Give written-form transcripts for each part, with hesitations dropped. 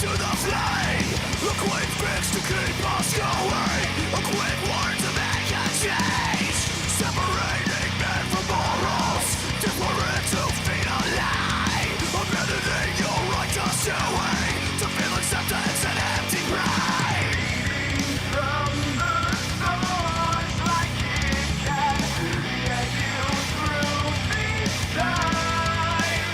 to the flame. A quick fix to keep us going. A quick word to make a change. Separating men from morals. Different to feel alive. Abandoning your righteous doing. To feel acceptance and empty pride. From the source like it can get you through these times.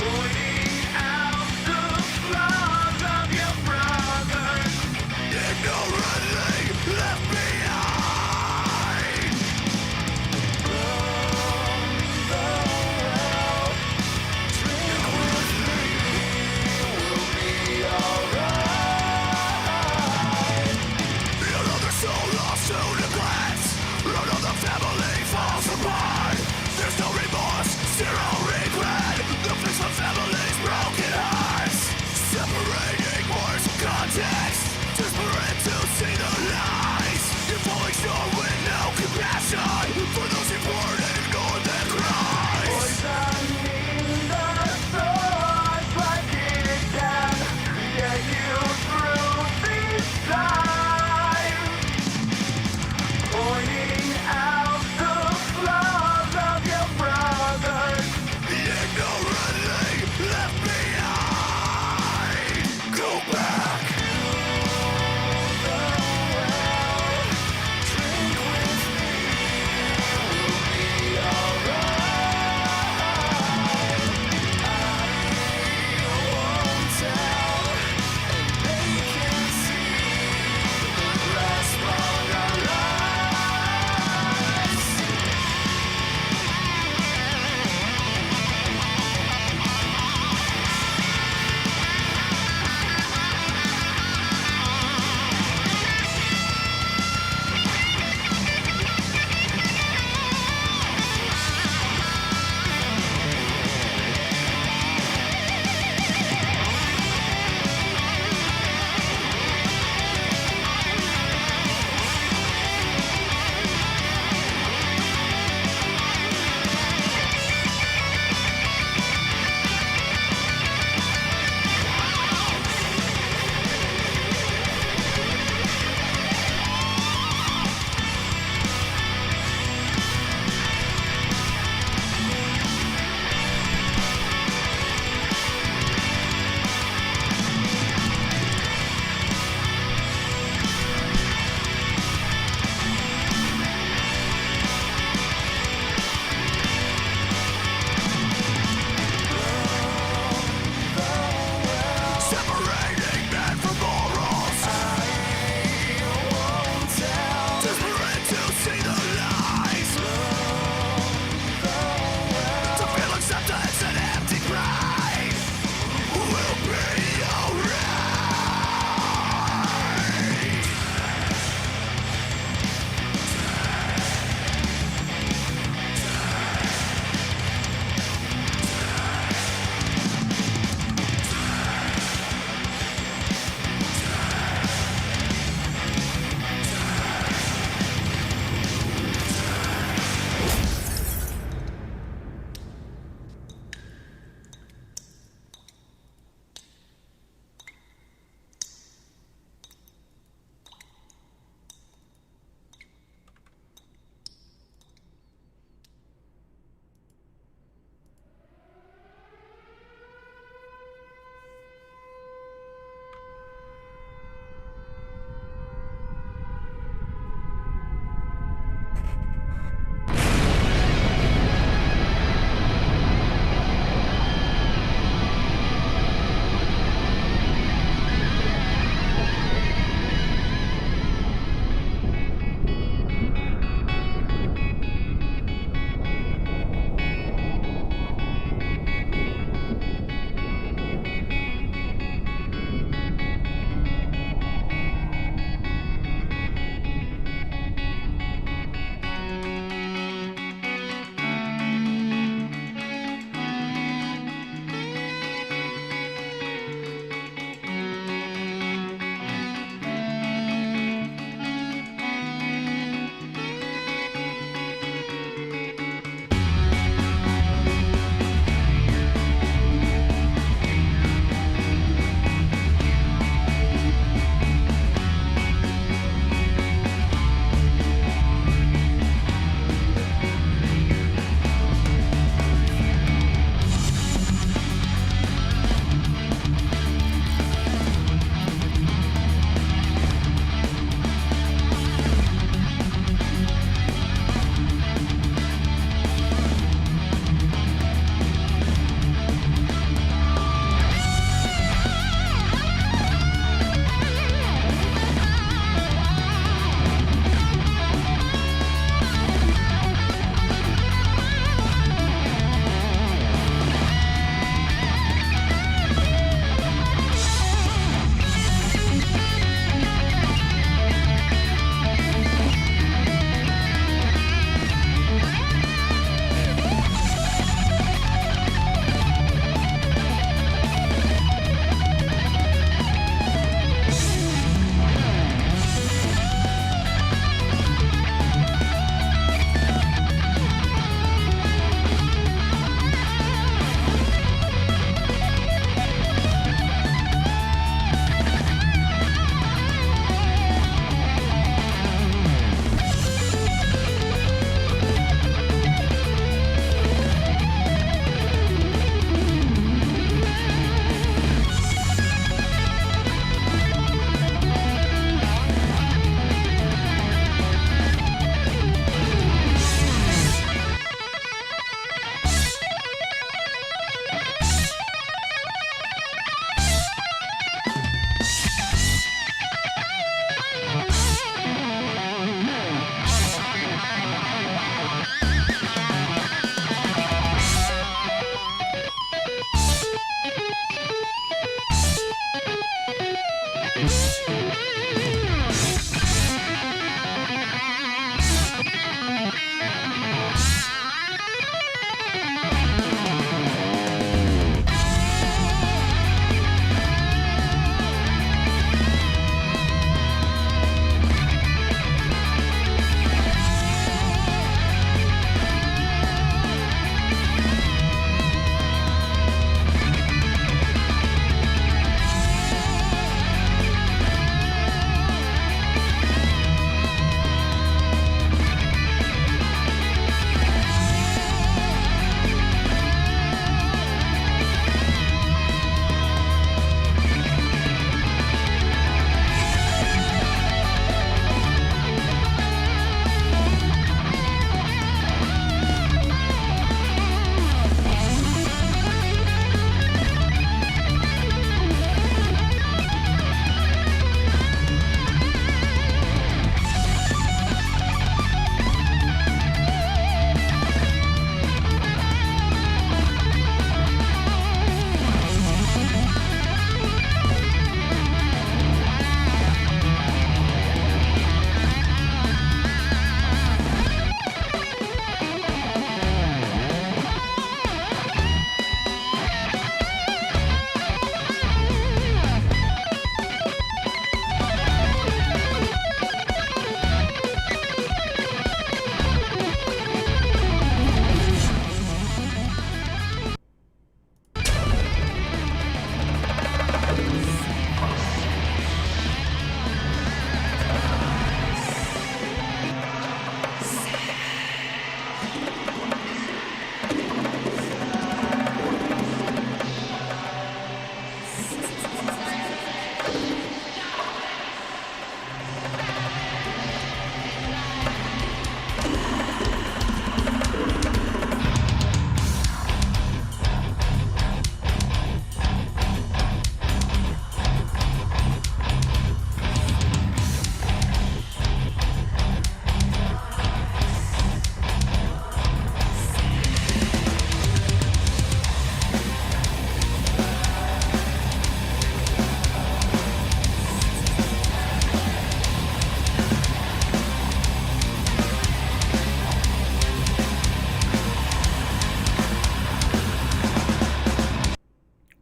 Pointing out the flaws of your brothers. Ignorantly left behind. From the world, tranquility will be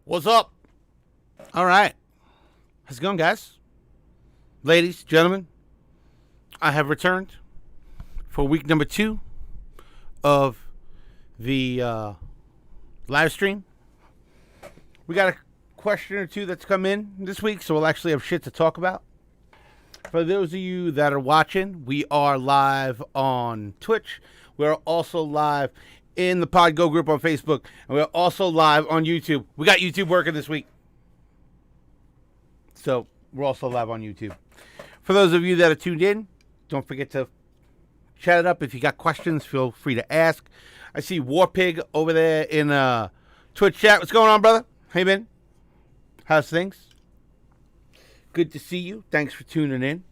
What's up? All right. How's it going, guys? Ladies, gentlemen, I have returned for week number 2 of the live stream. We got a question or two that's come in this week, so we'll actually have shit to talk about. For those of you that are watching, we are live on Twitch. We're also live in the PodGo group on Facebook, and we're also live on YouTube. We got YouTube working this week, so we're also live on YouTube. For those of you that are tuned in, don't forget to chat it up. If you got questions, feel free to ask. I see Warpig over there in Twitch chat. What's going on, brother? Hey, man. How's things? Good to see you. Thanks for tuning in.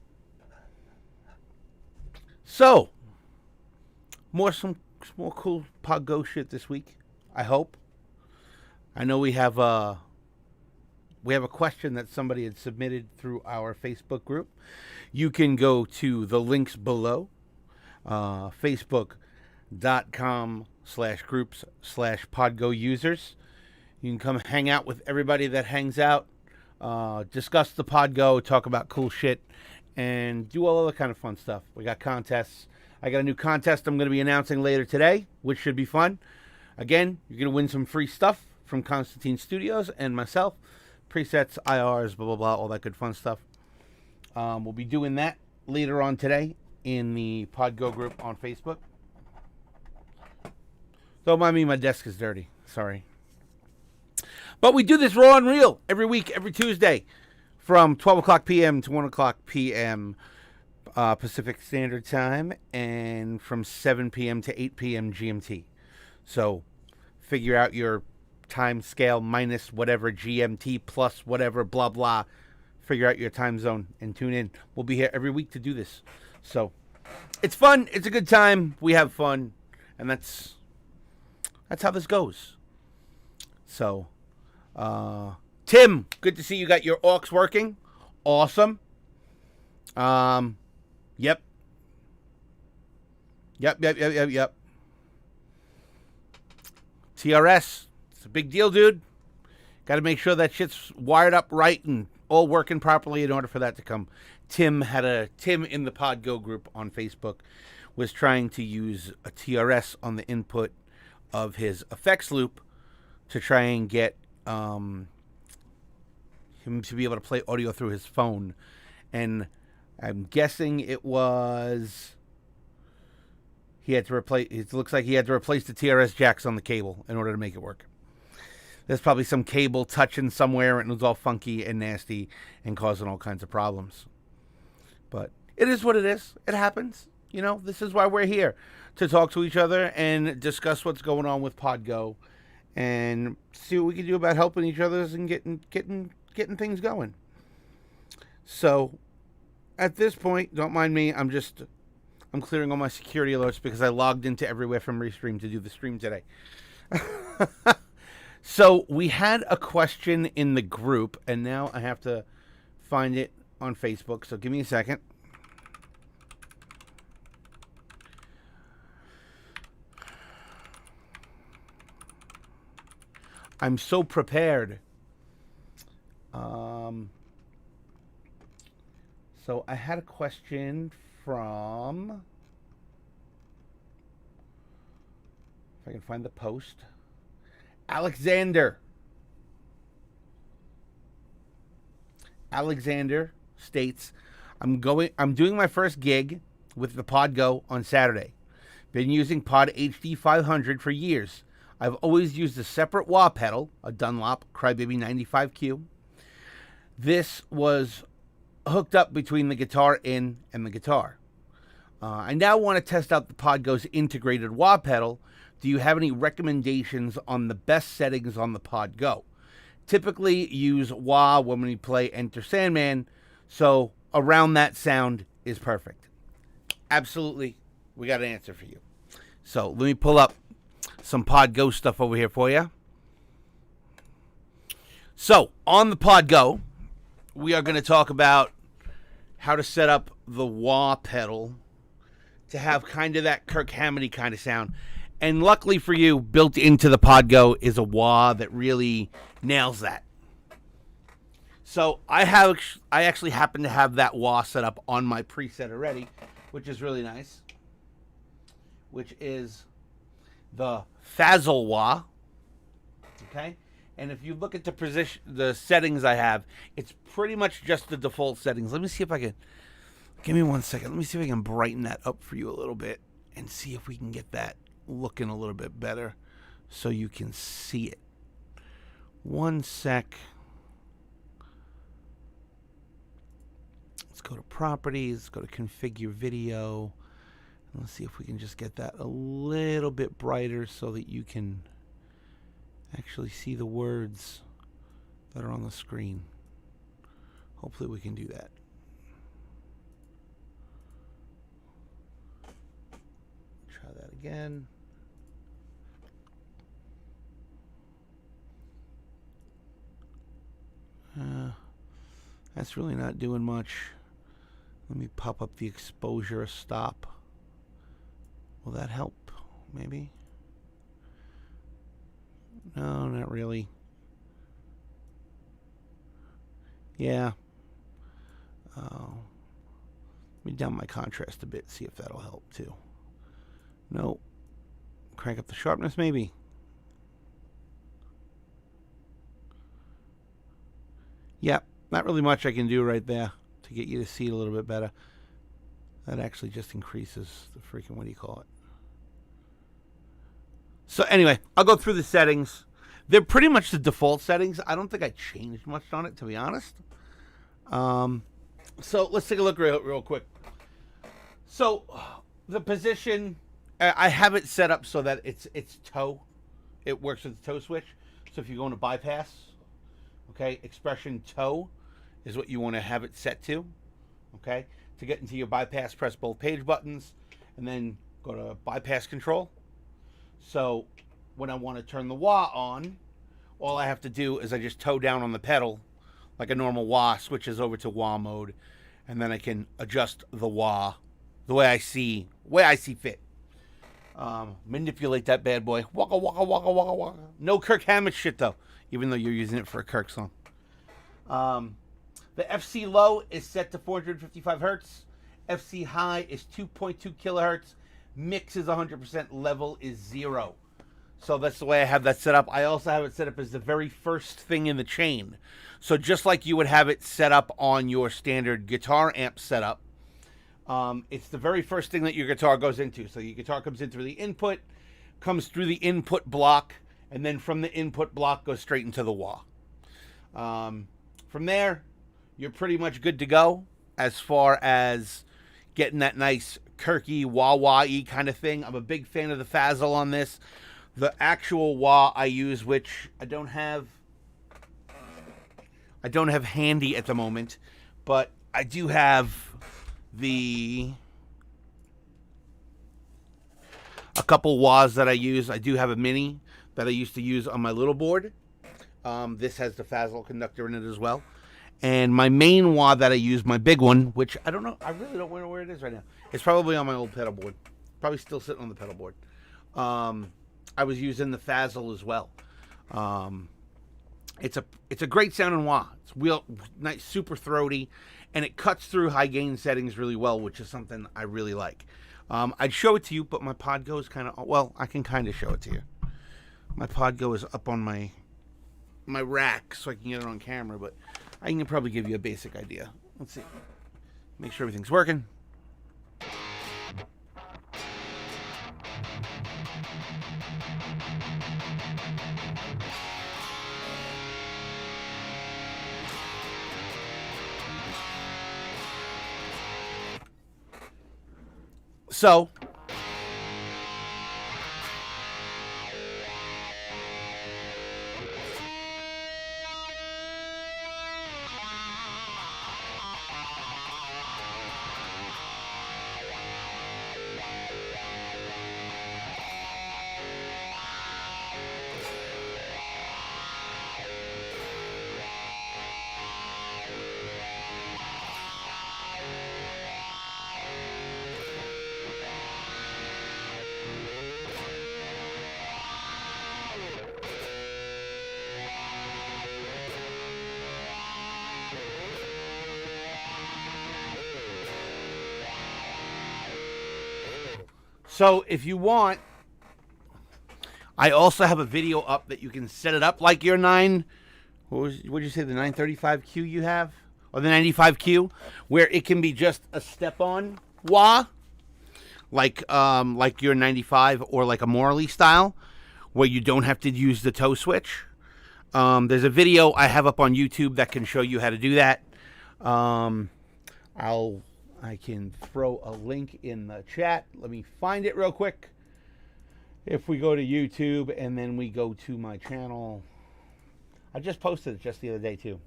So, more cool PodGo shit this week, I hope. I know we have a question that somebody had submitted through our Facebook group. You can go to the links below, facebook.com/groups/PodGo users. You can come hang out with everybody that hangs out, discuss the PodGo, talk about cool shit, and do all other kind of fun stuff. We got contests. I got a new contest I'm going to be announcing later today, which should be fun. Again, you're going to win some free stuff from Constantine Studios and myself. Presets, IRs, blah, blah, blah, all that good fun stuff. We'll be doing that later on today in the PodGo group on Facebook. Don't mind me, my desk is dirty. Sorry. But we do this raw and real every week, every Tuesday, from 12 o'clock p.m. to 1 o'clock p.m. Pacific Standard Time, and from 7 p.m. to 8 p.m. GMT. So figure out your time scale minus whatever GMT plus whatever, blah, blah. Figure out your time zone and tune in. We'll be here every week to do this. So it's fun. It's a good time. We have fun. And that's how this goes. So, Tim, good to see you got your aux working. Awesome. Yep. TRS. It's a big deal, dude. Got to make sure that shit's wired up right and all working properly in order for that to come. Tim in the PodGo group on Facebook was trying to use a TRS on the input of his effects loop to try and get him to be able to play audio through his phone. And I'm guessing it was it looks like he had to replace the TRS jacks on the cable in order to make it work. There's probably some cable touching somewhere and it was all funky and nasty and causing all kinds of problems. But it is what it is. It happens. You know, this is why we're here, to talk to each other and discuss what's going on with PodGo and see what we can do about helping each other and getting things going. So, at this point, don't mind me, I'm clearing all my security alerts because I logged into everywhere from Restream to do the stream today. So, we had a question in the group, and now I have to find it on Facebook, so give me a second. I'm so prepared. So I had a question from, if I can find the post, Alexander. Alexander states, I'm doing my first gig with the PodGo on Saturday. Been using Pod HD 500 for years. I've always used a separate wah pedal, a Dunlop Crybaby 95Q. This was hooked up between the guitar in and the guitar. I now want to test out the PodGo's integrated wah pedal. Do you have any recommendations on the best settings on the PodGo? Typically use wah when we play Enter Sandman, so around that sound is perfect. Absolutely, we got an answer for you. So let me pull up some PodGo stuff over here for you. So on the PodGo, we are going to talk about how to set up the wah pedal to have kind of that Kirk Hammett kind of sound. And luckily for you, built into the PodGo is a wah that really nails that. So I actually happen to have that wah set up on my preset already, which is really nice. Which is the Fazzle wah. Okay? And if you look at the settings I have, it's pretty much just the default settings. Let me see if I can. Give me 1 second. Let me see if I can brighten that up for you a little bit and see if we can get that looking a little bit better so you can see it. 1 sec. Let's go to properties, go to configure video. And let's see if we can just get that a little bit brighter so that you can actually see the words that are on the screen. Hopefully we can do that. Try that again. That's really not doing much. Let me pop up the exposure stop. Will that help? Maybe? No, not really. Yeah. Let me down my contrast a bit, see if that'll help too. No. Crank up the sharpness, maybe. Yeah, not really much I can do right there to get you to see it a little bit better. That actually just increases the freaking, what do you call it? So anyway, I'll go through the settings. They're pretty much the default settings. I don't think I changed much on it, to be honest. So let's take a look real quick. So the position, I have it set up so that it's toe. It works with the toe switch. So if you go into bypass, okay, expression toe is what you want to have it set to. Okay, to get into your bypass, press both page buttons and then go to bypass control. So when I want to turn the wah on, all I have to do is I just toe down on the pedal like a normal wah, switches over to wah mode, and then I can adjust the wah the way I see fit. Manipulate that bad boy. Waka waka waka waka waka. No Kirk Hammett shit though, even though you're using it for a Kirk song. The FC low is set to 455 hertz. FC high is 2.2 kilohertz. Mix is 100%. Level is 0. So that's the way I have that set up. I also have it set up as the very first thing in the chain. So just like you would have it set up on your standard guitar amp setup, it's the very first thing that your guitar goes into. So your guitar comes in through the input, comes through the input block, and then from the input block goes straight into the wah. From there, you're pretty much good to go as far as getting that nice Kirky wah-wah-y kind of thing. I'm a big fan of the Fazzle on this. The actual wah I use, which I don't have handy at the moment, but I do have a couple wahs that I use. I do have a mini that I used to use on my little board. This has the Fazzle conductor in it as well. And my main wah that I use, my big one, which I don't know, I really don't know where it is right now. It's probably on my old pedal board. Probably still sitting on the pedal board. I was using the Fazzle as well. It's a great sounding wah. It's real nice, super throaty, and it cuts through high gain settings really well, which is something I really like. I'd show it to you, but my PodGo is kind of, well, I can kind of show it to you. My PodGo is up on my rack, so I can get it on camera, but I can probably give you a basic idea. Let's see. Make sure everything's working. So, So if you want, I also have a video up that you can set it up like your what'd you say, the 935Q you have? Or the 95Q, where it can be just a step-on wah, like your 95 or like a Morley style, where you don't have to use the toe switch. There's a video I have up on YouTube that can show you how to do that. I can throw a link in the chat. Let me find it real quick. If we go to YouTube and then we go to my channel, I just posted it just the other day too.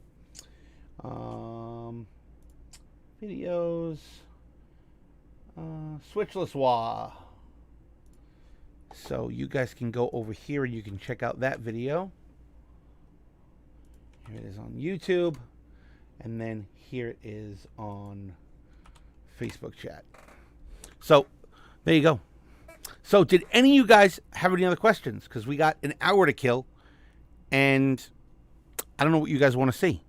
Videos, switchless wah. So you guys can go over here and you can check out that video. Here it is on YouTube, and then here it is on Facebook chat. So there you go. So did any of you guys have any other questions? Because we got an hour to kill, and I don't know what you guys want to see.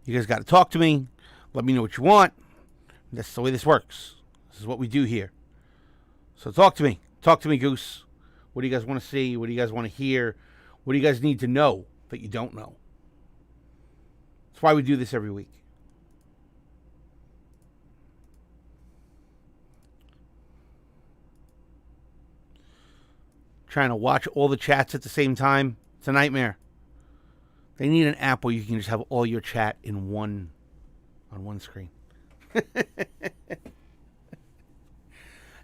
You guys got to talk to me. Let me know what you want. That's the way this works. This is what we do here. So talk to me. Talk to me, Goose. What do you guys want to see? What do you guys want to hear? What do you guys need to know that you don't know? That's why we do this every week. Trying to watch all the chats at the same time. It's a nightmare. They need an app where you can just have all your chat on one screen.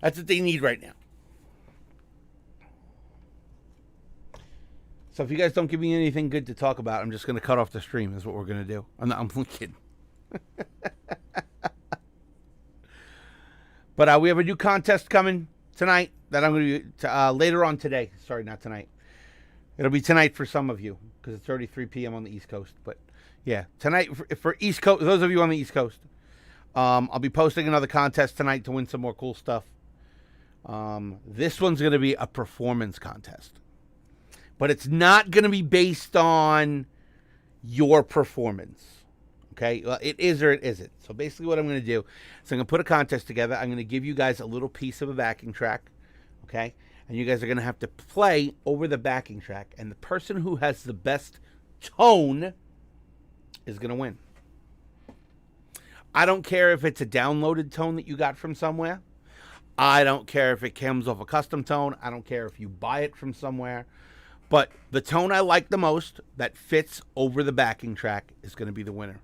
That's what they need right now. So if you guys don't give me anything good to talk about, I'm just going to cut off the stream. Is what we're going to do. I'm kidding. But we have a new contest coming tonight that I'm going to do later on today. Sorry, not tonight. It'll be tonight for some of you because it's already 3 p.m. on the East Coast. But yeah, tonight for East Coast, those of you on the East Coast, I'll be posting another contest tonight to win some more cool stuff. This one's going to be a performance contest. But it's not going to be based on your performance. Okay? Well, it is or it isn't. So basically what I'm going to do is I'm going to put a contest together. I'm going to give you guys a little piece of a backing track. Okay? And you guys are going to have to play over the backing track. And the person who has the best tone is going to win. I don't care if it's a downloaded tone that you got from somewhere. I don't care if it comes off a custom tone. I don't care if you buy it from somewhere. But the tone I like the most that fits over the backing track is going to be the winner.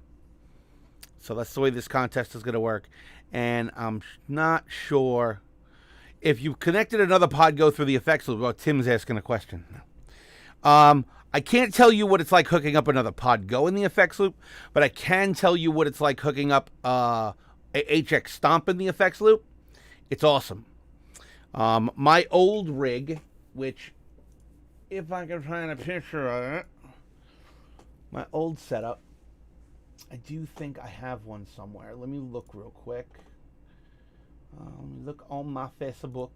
So that's the way this contest is going to work. And I'm not sure if you connected another PodGo through the effects loop. Well, Tim's asking a question. I can't tell you what it's like hooking up another PodGo in the effects loop, but I can tell you what it's like hooking up a HX Stomp in the effects loop. It's awesome. My old rig, which, if I can find a picture of it, my old setup, I do think I have one somewhere. Let me look real quick. Let me look on my Facebook.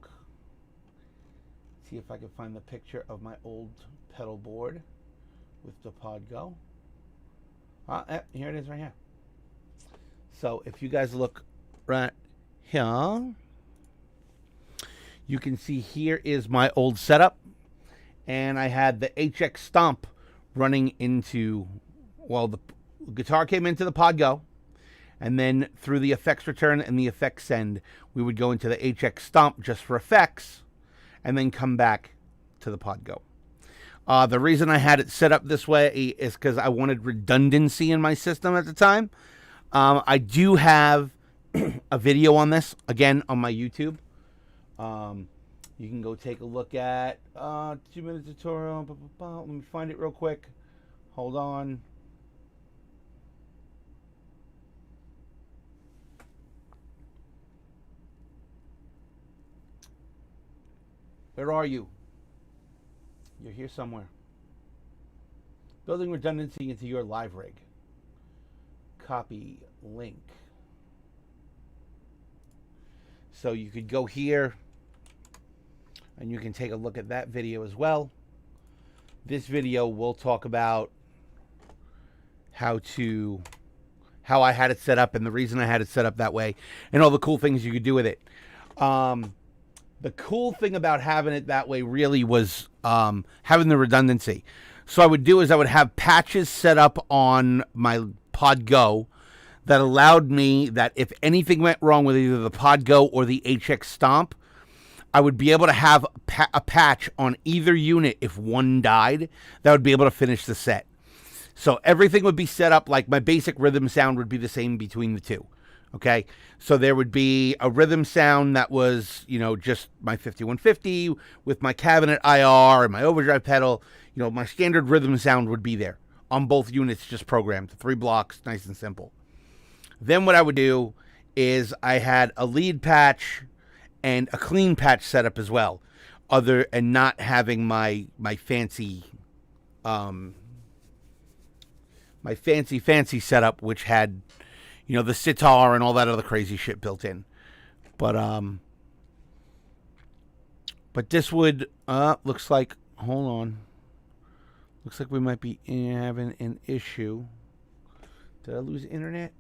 See if I can find the picture of my old pedal board with the PodGo. Here it is right here. So if you guys look right here, you can see here is my old setup. And I had the HX Stomp running into, well, the guitar came into the PodGo, and then through the effects return and the effects send, we would go into the HX Stomp just for effects, and then come back to the PodGo. The reason I had it set up this way is because I wanted redundancy in my system at the time. I do have a video on this, again, on my YouTube. You can go take a look at 2-minute tutorial. Let me find it real quick. Hold on. Where are you? You're here somewhere. Building redundancy into your live rig. Copy link. So you could go here and you can take a look at that video as well. This video will talk about how I had it set up and the reason I had it set up that way and all the cool things you could do with it. The cool thing about having it that way really was having the redundancy. So I would do is I would have patches set up on my PodGo that allowed me that if anything went wrong with either the PodGo or the HX Stomp, I would be able to have a patch on either unit if one died that would be able to finish the set. So everything would be set up like my basic rhythm sound would be the same between the two. Okay, so there would be a rhythm sound that was, just my 5150 with my cabinet IR and my overdrive pedal. My standard rhythm sound would be there on both units, just programmed. 3 blocks, nice and simple. Then what I would do is I had a lead patch and a clean patch set up as well, and not having my fancy setup, which had the sitar and all that other crazy shit built in. But this would looks like, hold on, looks like we might be having an issue. Did I lose internet?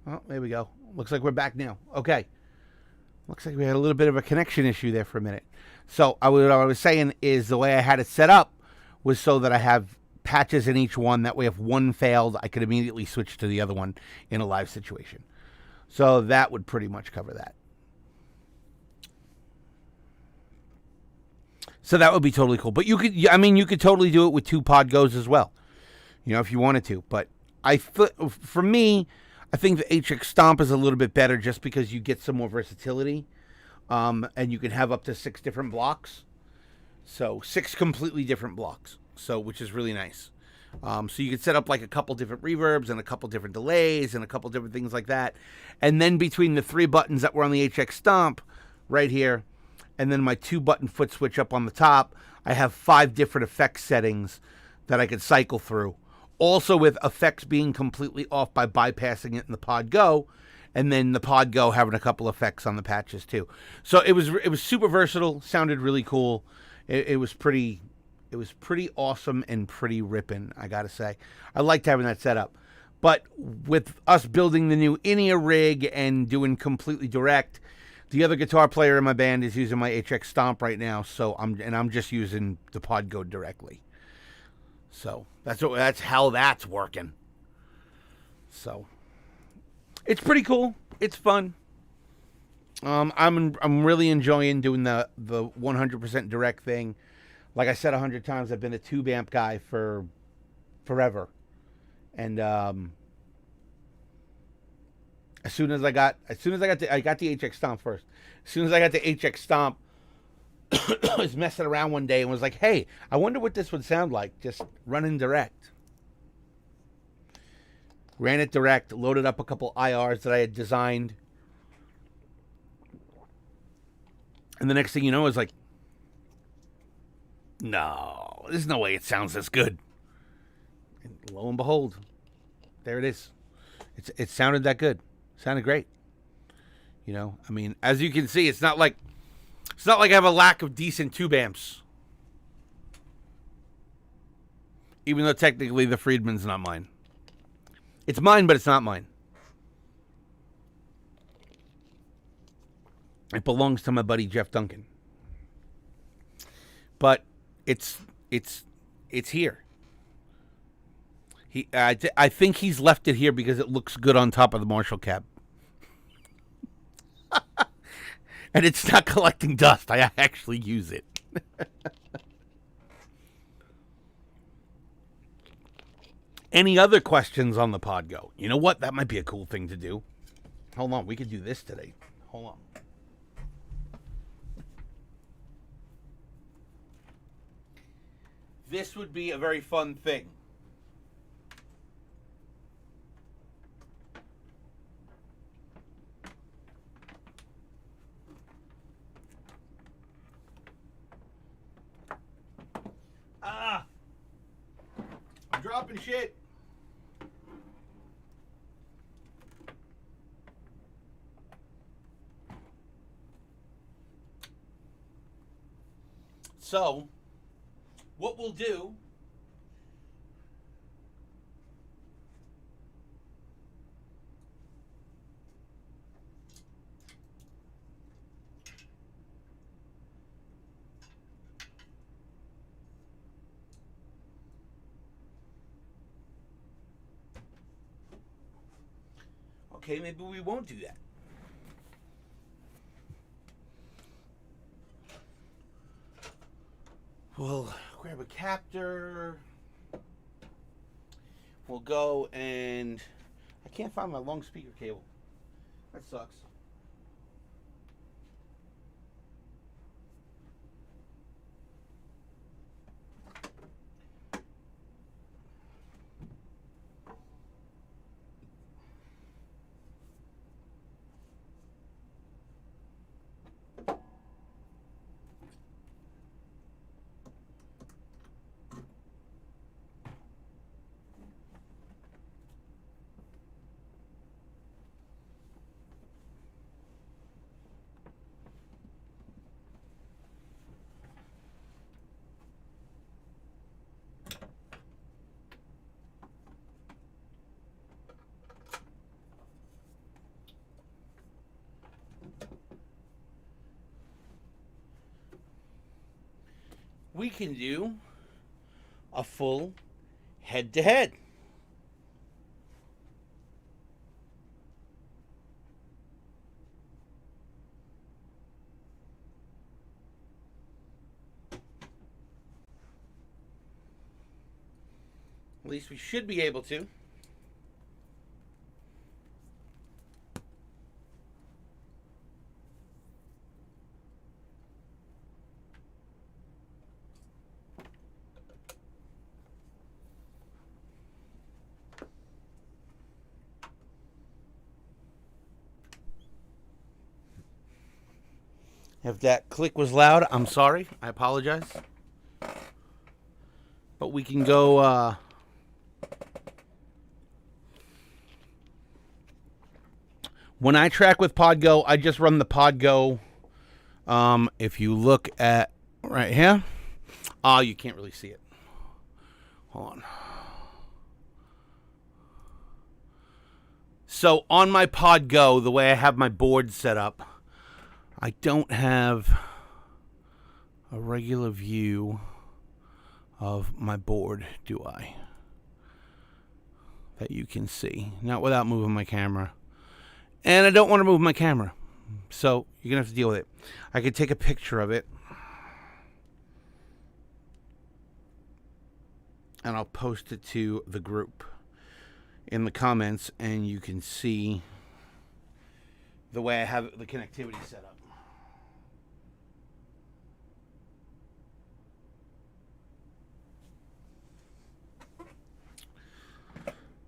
Oh, there we go. Looks like we're back now. Okay. Looks like we had a little bit of a connection issue there for a minute. So what I was saying is the way I had it set up was so that I have patches in each one. That way if one failed, I could immediately switch to the other one in a live situation. So that would pretty much cover that. So that would be totally cool. But you could totally do it with 2 PodGos as well, if you wanted to. But for me, I think the HX Stomp is a little bit better just because you get some more versatility, and you can have up to 6 different blocks. So 6 completely different blocks, which is really nice. So you could set up like a couple different reverbs and a couple different delays and a couple different things like that. And then between the 3 buttons that were on the HX Stomp right here, and then my 2-button foot switch up on the top, I have 5 different effect settings that I could cycle through. Also with effects being completely off by bypassing it in the PodGo, and then the PodGo having a couple effects on the patches too. So it was super versatile, sounded really cool. It was pretty awesome and pretty ripping, I gotta say. I liked having that set up. But with us building the new in-ear rig and doing completely direct, the other guitar player in my band is using my HX Stomp right now, so I'm just using the PodGo directly. So that's how that's working. So it's pretty cool. It's fun. I'm really enjoying doing the 100% direct thing. Like I said 100 times, I've been a tube amp guy for forever, and as soon as I got the HX Stomp first. As soon as I got the HX Stomp, I was messing around one day and was like, hey, I wonder what this would sound like just running direct. Ran it direct, loaded up a couple IRs that I had designed. And the next thing you know, it's like, no, there's no way it sounds this good. And lo and behold, there it is. It sounded that good. Sounded great. As you can see, it's not like I have a lack of decent tube amps. Even though technically the Friedman's not mine. It's mine, but it's not mine. It belongs to my buddy Jeff Duncan. But it's here. I think he's left it here because it looks good on top of the Marshall cab. And it's not collecting dust. I actually use it. Any other questions on the PodGo? You know what? That might be a cool thing to do. Hold on. We could do this today. Hold on. This would be a very fun thing. I'm dropping shit. So, what we'll do Okay, maybe we won't do that. We'll grab a captor. We'll go and... I can't find my long speaker cable. That sucks. We can do a full head-to-head. At least we should be able to. If that click was loud, I'm sorry. I apologize. But we can go... When I track with PodGo, I just run the PodGo. If you look at right here. Oh, you can't really see it. Hold on. So on my PodGo, the way I have my board set up, I don't have a regular view of my board, do I? That you can see. Not without moving my camera. And I don't want to move my camera. So you're going to have to deal with it. I could take a picture of it. And I'll post it to the group in the comments. And you can see the way I have the connectivity set up.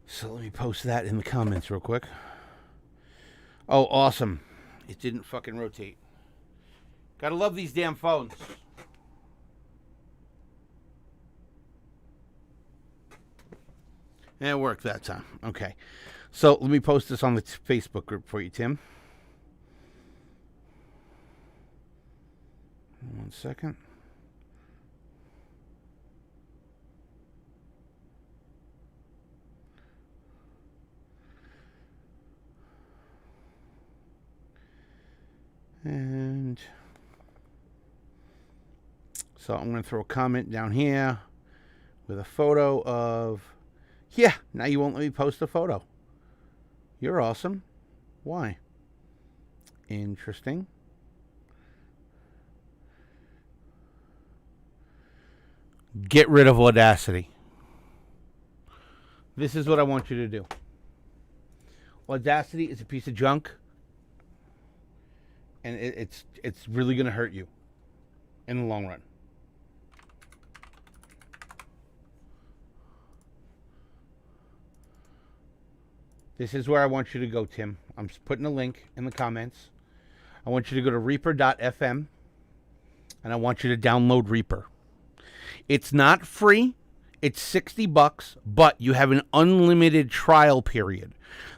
So let me post that in the comments real quick. Oh, awesome. It didn't fucking rotate. Gotta love these damn phones. And it worked that time. Okay. So let me post this on the Facebook group for you, Tim. 1 second. And so I'm going to throw a comment down here with a photo of, yeah, now you won't let me post a photo. You're awesome. Why? Interesting. Get rid of Audacity. This is what I want you to do. Audacity is a piece of junk. And it's really going to hurt you in the long run. This is where I want you to go, Tim. I'm just putting a link in the comments. I want you to go to Reaper.fm. And I want you to download Reaper. It's not free. It's $60, but you have an unlimited trial period.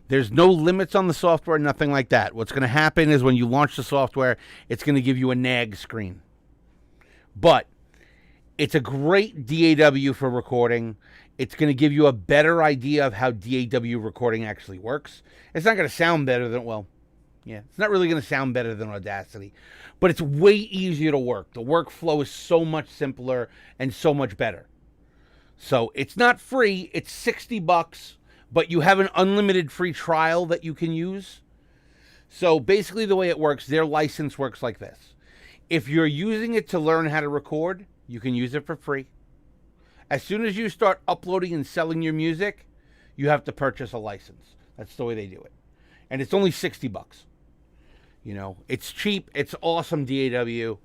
There's no limits on the software, nothing like that. What's going to happen is when you launch the software, it's going to give you a nag screen. But it's a great DAW for recording. It's going to give you a better idea of how DAW recording actually works. It's not going to sound better than, well, yeah, it's not really going to sound better than Audacity. But it's way easier to work. The workflow is so much simpler and so much better. So it's not free. It's $60. but you have an unlimited free trial that you can use. So basically the way it works, their license works like this. If you're using it to learn how to record, you can use it for free. As soon as you start uploading and selling your music, you have to purchase a license. That's the way they do it. And it's only $60. You know, it's cheap. It's awesome, DAW.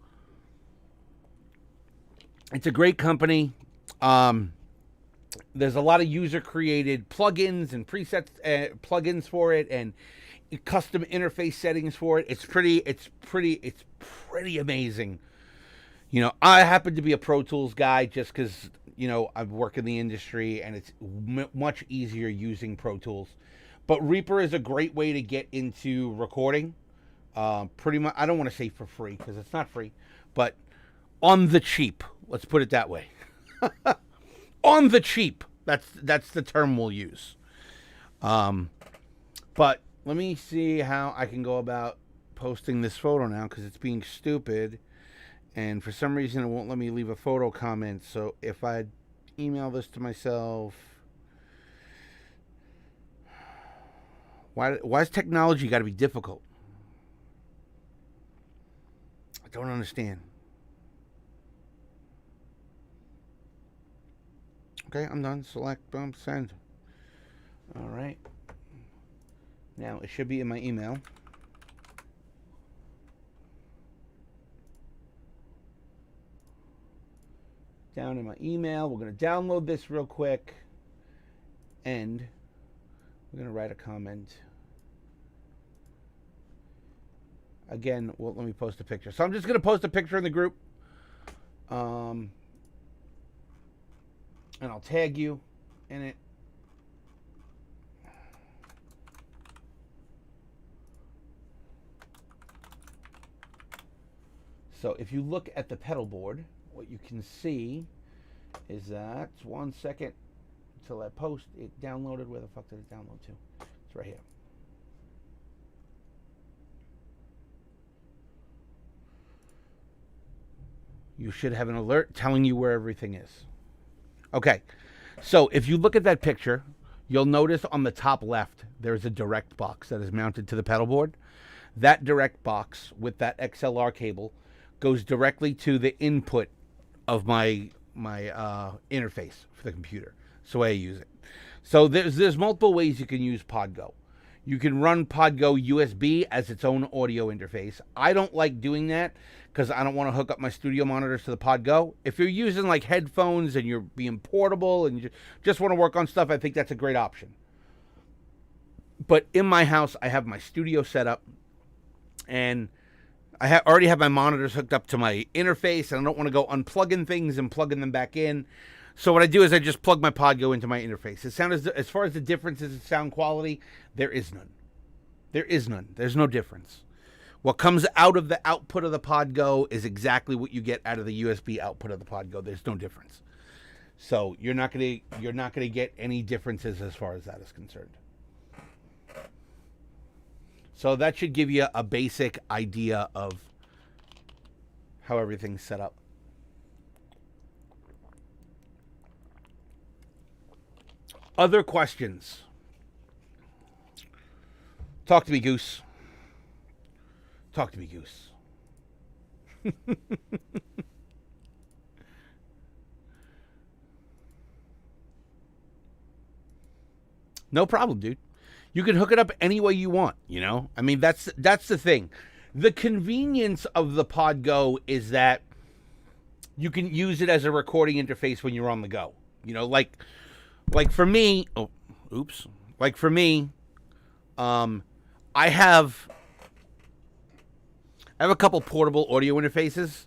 It's a great company. There's a lot of user-created plugins and presets, plugins for it, and custom interface settings for it. It's pretty amazing. You know, I happen to be a Pro Tools guy just because, you know, I work in the industry and it's much easier using Pro Tools. But Reaper is a great way to get into recording. Pretty much, I don't want to say for free because it's not free, but on the cheap. Let's put it that way. On the cheap. That's the term we'll use. But let me see how I can go about posting this photo now because it's being stupid. And for some reason, it won't let me leave a photo comment. So if I email this to myself... Why's technology got to be difficult? I don't understand. Okay, I'm done. Select, boom, send. All right. Now, it should be in my email. Down in my email. We're going to download this real quick. And we're going to write a comment. Again, well, let me post a picture. So I'm just going to post a picture in the group. And I'll tag you in it. So if you look at the pedal board, what you can see is that, 1 second until I post it downloaded. Where the fuck did it download to? It's right here. You should have an alert telling you where everything is. Okay, so if you look at that picture, you'll notice on the top left, there's a direct box that is mounted to the pedal board. That direct box with that XLR cable goes directly to the input of my interface for the computer. That's the way I use it. So there's multiple ways you can use PodGo. You can run PodGo USB as its own audio interface. I don't like doing that because I don't want to hook up my studio monitors to the PodGo. If you're using like headphones and you're being portable and you just want to work on stuff, I think that's a great option. But in my house, I have my studio set up and I already have my monitors hooked up to my interface and I don't want to go unplugging things and plugging them back in. So what I do is I just plug my PodGo into my interface. As far as the differences in sound quality, there is none. There is none. There's no difference. What comes out of the output of the PodGo is exactly what you get out of the USB output of the PodGo. There's no difference. So you're not gonna get any differences as far as that is concerned. So that should give you a basic idea of how everything's set up. Other questions? Talk to me, Goose. Talk to me, Goose. No problem, dude. You can hook it up any way you want, you know? I mean, that's the thing. The convenience of the PodGo is that you can use it as a recording interface when you're on the go. You know, like for me, like for me, I have a couple portable audio interfaces.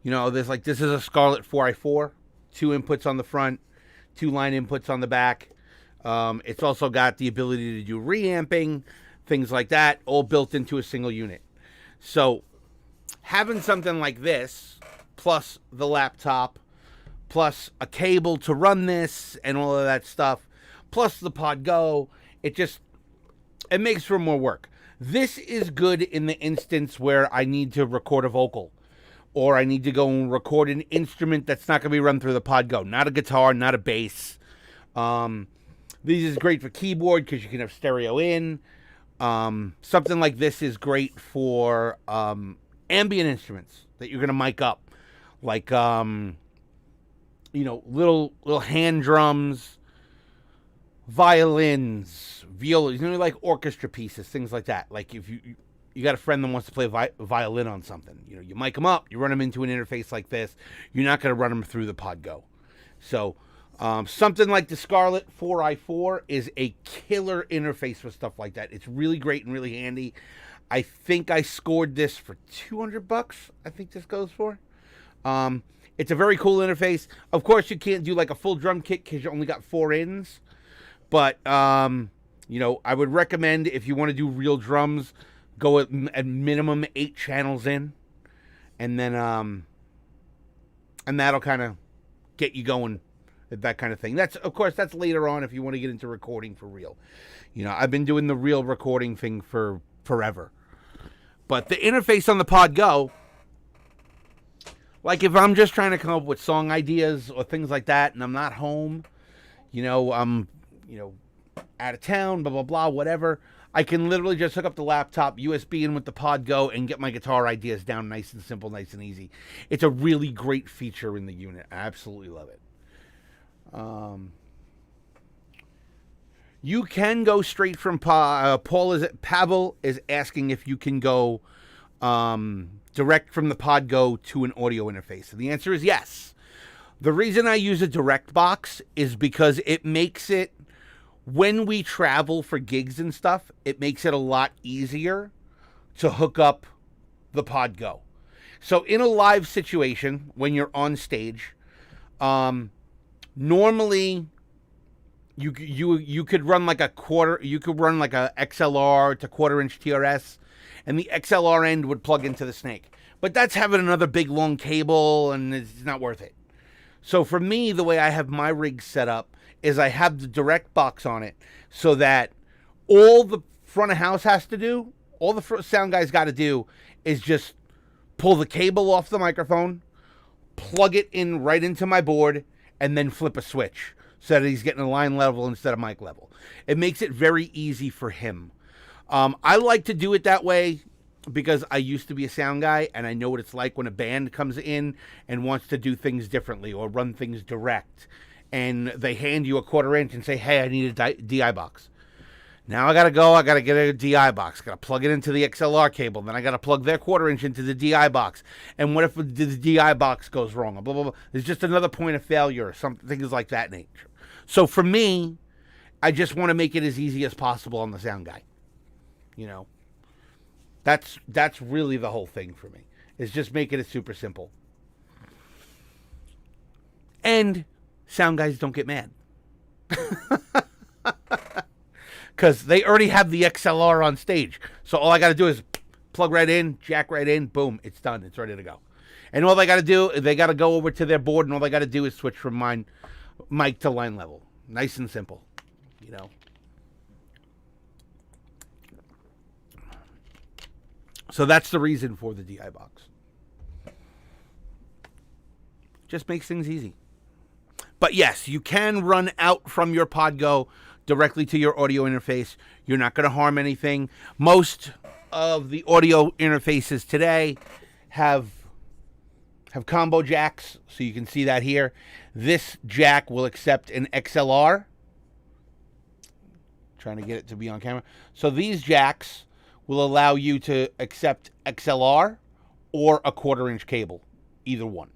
You know, this is a Scarlett 4i4, 2 inputs on the front, 2 line inputs on the back. It's also got the ability to do reamping, things like that, all built into a single unit. So having something like this, plus the laptop, plus a cable to run this and all of that stuff, plus the PodGo, it makes for more work. This is good in the instance where I need to record a vocal, or I need to go and record an instrument that's not going to be run through the PodGo. Not a guitar, not a bass. These is great for keyboard because you can have stereo in. Something like this is great for ambient instruments that you're going to mic up. Like, little hand drums, violins, violas, like orchestra pieces, things like that. Like if you got a friend that wants to play violin on something, you mic them up, you run them into an interface like this. You're not going to run them through the PodGo. So something like the Scarlett 4i4 is a killer interface for stuff like that. It's really great and really handy. I think I scored this for $200. I think this goes for. It's a very cool interface. Of course, you can't do like a full drum kit because you only got 4 ins. But, I would recommend if you want to do real drums, go at minimum 8 channels in. And then, and that'll kind of get you going, that kind of thing. That's later on if you want to get into recording for real. I've been doing the real recording thing for forever. But the interface on the PodGo, like if I'm just trying to come up with song ideas or things like that and I'm not home, I'm, out of town, blah, blah, blah, whatever, I can literally just hook up the laptop, USB in with the PodGo, and get my guitar ideas down nice and simple, nice and easy. It's a really great feature in the unit. I absolutely love it. You can go straight from Pavel is asking if you can go direct from the PodGo to an audio interface. And the answer is yes. The reason I use a direct box is because it makes it, when we travel for gigs and stuff, it makes it a lot easier to hook up the PodGo. So in a live situation, when you're on stage, normally you could run like a XLR to 1/4-inch TRS, and the XLR end would plug into the snake. But that's having another big long cable, and it's not worth it. So for me, the way I have my rig set up is I have the direct box on it so that all the front of house has to do, all the sound guys got to do is just pull the cable off the microphone, plug it in right into my board, and then flip a switch so that he's getting a line level instead of mic level. It makes it very easy for him. I like to do it that way because I used to be a sound guy, and I know what it's like when a band comes in and wants to do things differently or run things direct. And they hand you a 1/4-inch and say, hey, I need a DI box. Now I got to get a DI box. Got to plug it into the XLR cable. Then I got to plug their 1/4-inch into the DI box. And what if the DI box goes wrong? Blah, blah, blah. There's just another point of failure or something, things like that nature. So for me, I just want to make it as easy as possible on the sound guy. That's really the whole thing for me, is just making it super simple. And sound guys don't get mad. Because they already have the XLR on stage. So all I got to do is plug right in, jack right in, boom, it's done. It's ready to go. And all they got to do, they got to go over to their board, and all they got to do is switch from mic to line level. Nice and simple, So that's the reason for the DI box. Just makes things easy. But yes, you can run out from your PodGo directly to your audio interface. You're not going to harm anything. Most of the audio interfaces today have combo jacks, so you can see that here. This jack will accept an XLR. Trying to get it to be on camera. So these jacks will allow you to accept XLR or a 1/4-inch cable, either one.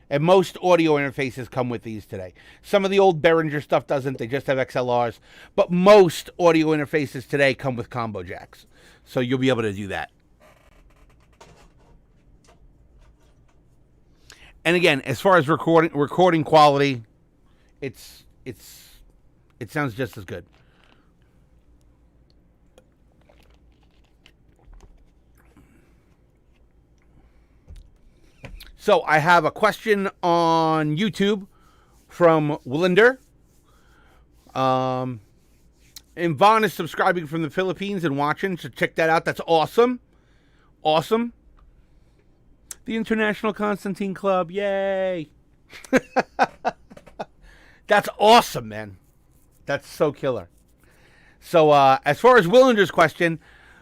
And most audio interfaces come with these today. Some of the old Behringer stuff doesn't. They just have XLRs. But most audio interfaces today come with combo jacks. So you'll be able to do that. And again, as far as recording quality, it sounds just as good. So I have a question on YouTube from Willinder. And Vaughn is subscribing from the Philippines and watching, so check that out. That's awesome. Awesome. The International Constantine Club. Yay. That's awesome, man. That's so killer. So as far as Willander's question,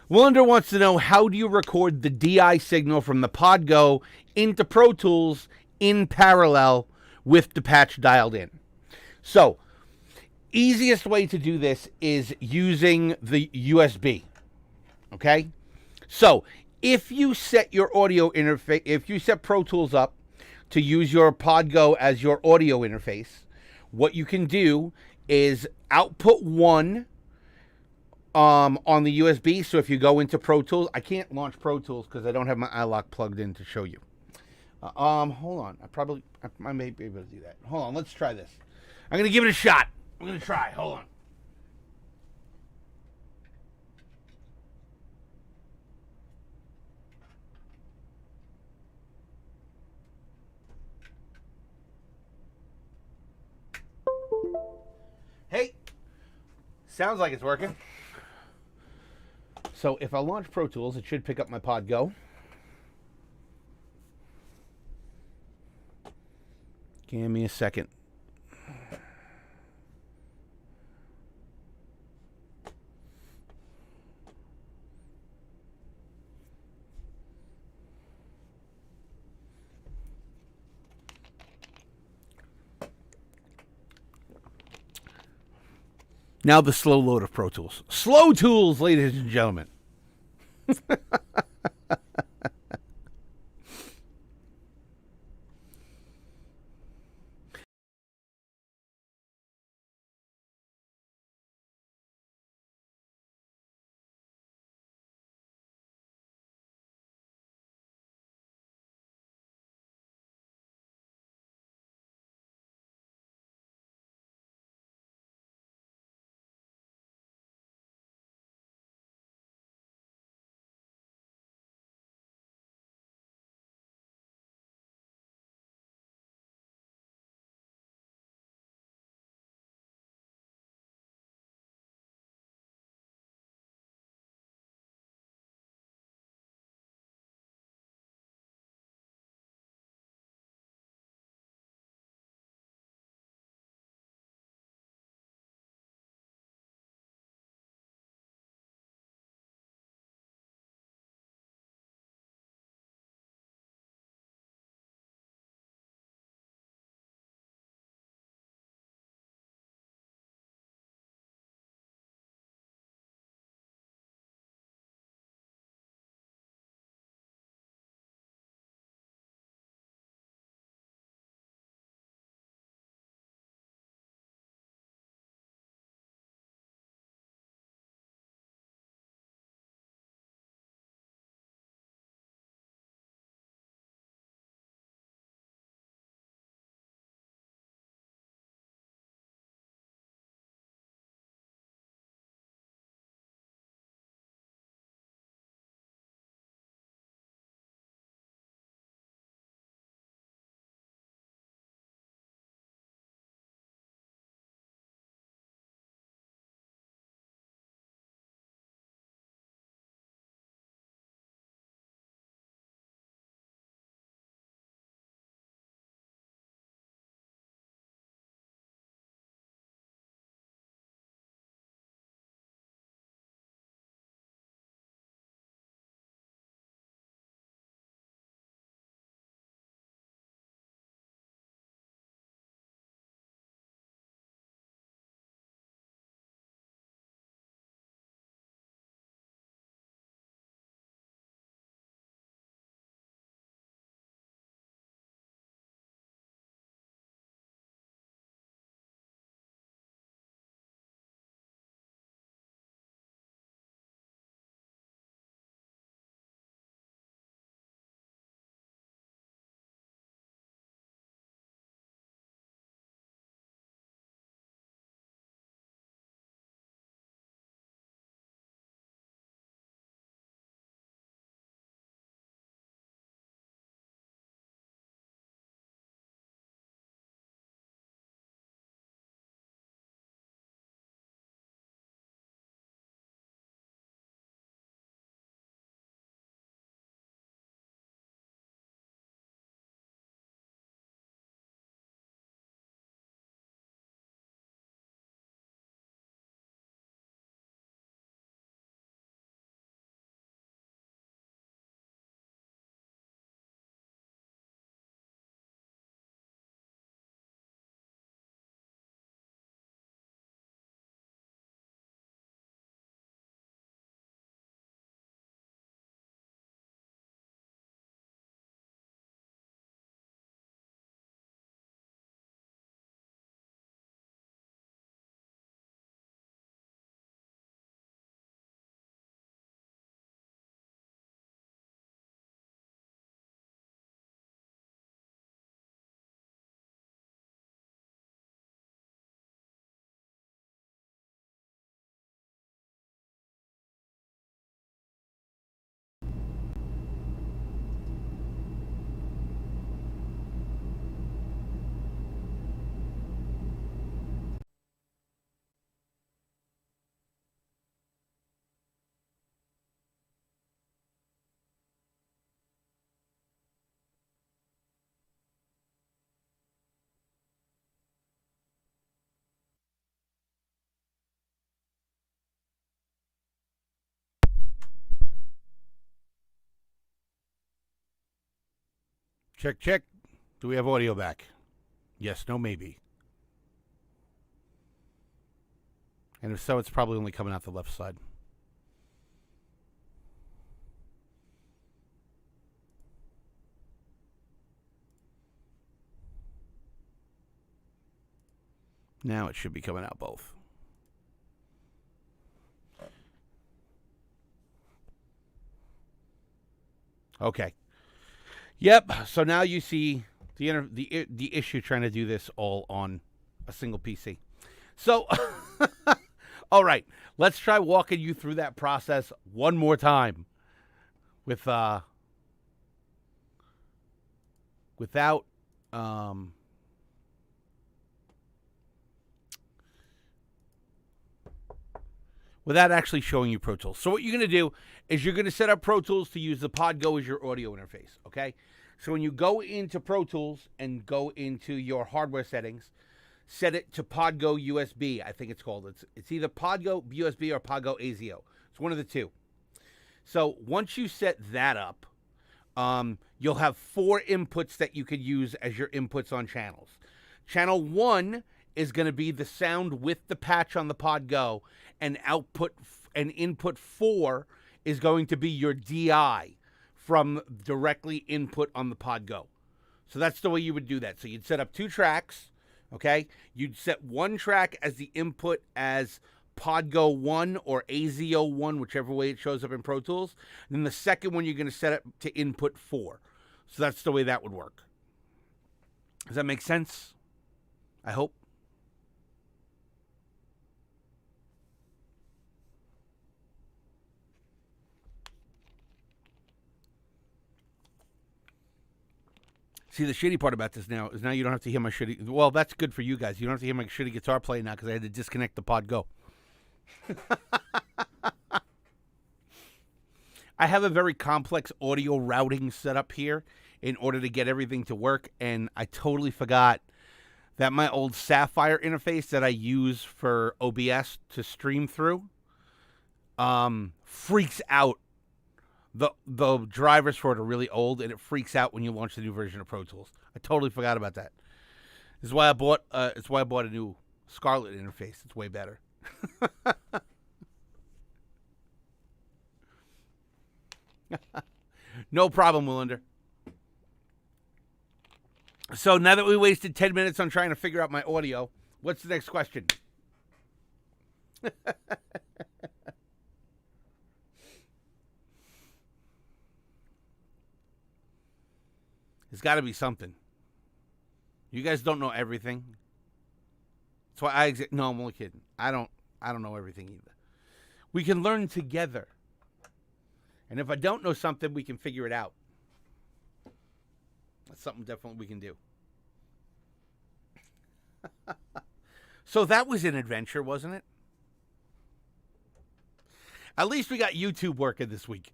Willander wants to know, how do you record the DI signal from the PodGo into Pro Tools in parallel with the patch dialed in? So, easiest way to do this is using the USB. Okay? So, if you set your audio interface, if you set Pro Tools up to use your PodGo as your audio interface, what you can do is output one on the USB. So if you go into Pro Tools, I can't launch Pro Tools because I don't have my iLock plugged in to show you. Hold on. I may be able to do that. Hold on. Let's try this. I'm going to give it a shot. I'm going to try. Hold on. Hey, sounds like it's working. So if I launch Pro Tools, it should pick up my PodGo. Give me a second. Now the slow load of Pro Tools. Slow tools, ladies and gentlemen. Check, check. Do we have audio back? Yes, no, maybe. And if so, it's probably only coming out the left side. Now it should be coming out both. Okay. Yep. So now you see the issue trying to do this all on a single PC. So, all right, let's try walking you through that process one more time without without actually showing you Pro Tools. So what you're going to do is you're going to set up Pro Tools to use the PodGo as your audio interface, okay? So when you go into Pro Tools and go into your hardware settings, set it to PodGo USB, I think it's called. It's either PodGo USB or PodGo ASIO. It's one of the two. So once you set that up, you'll have 4 inputs that you could use as your inputs on channels. Channel 1 is going to be the sound with the patch on the PodGo, and input 4 is going to be your DI from directly input on the PodGo. So that's the way you would do that. So you'd set up 2 tracks, okay? You'd set one track as the input as PodGo 1 or ASIO 1, whichever way it shows up in Pro Tools. And then the second one you're going to set up to input 4. So that's the way that would work. Does that make sense? I hope. See, the shitty part about this now is now you don't have to hear my shitty... Well, that's good for you guys. You don't have to hear my shitty guitar playing now because I had to disconnect the PodGo. I have a very complex audio routing setup here in order to get everything to work, and I totally forgot that my old Sapphire interface that I use for OBS to stream through freaks out. The drivers for it are really old, and it freaks out when you launch the new version of Pro Tools. I totally forgot about that. This is why I bought. It's why I bought a new Scarlett interface. It's way better. No problem, Willinder. So now that we wasted 10 minutes on trying to figure out my audio, what's the next question? There's got to be something. You guys don't know everything. That's why no, I'm only kidding. I don't know everything either. We can learn together. And if I don't know something, we can figure it out. That's something definitely we can do. So that was an adventure, wasn't it? At least we got YouTube working this week.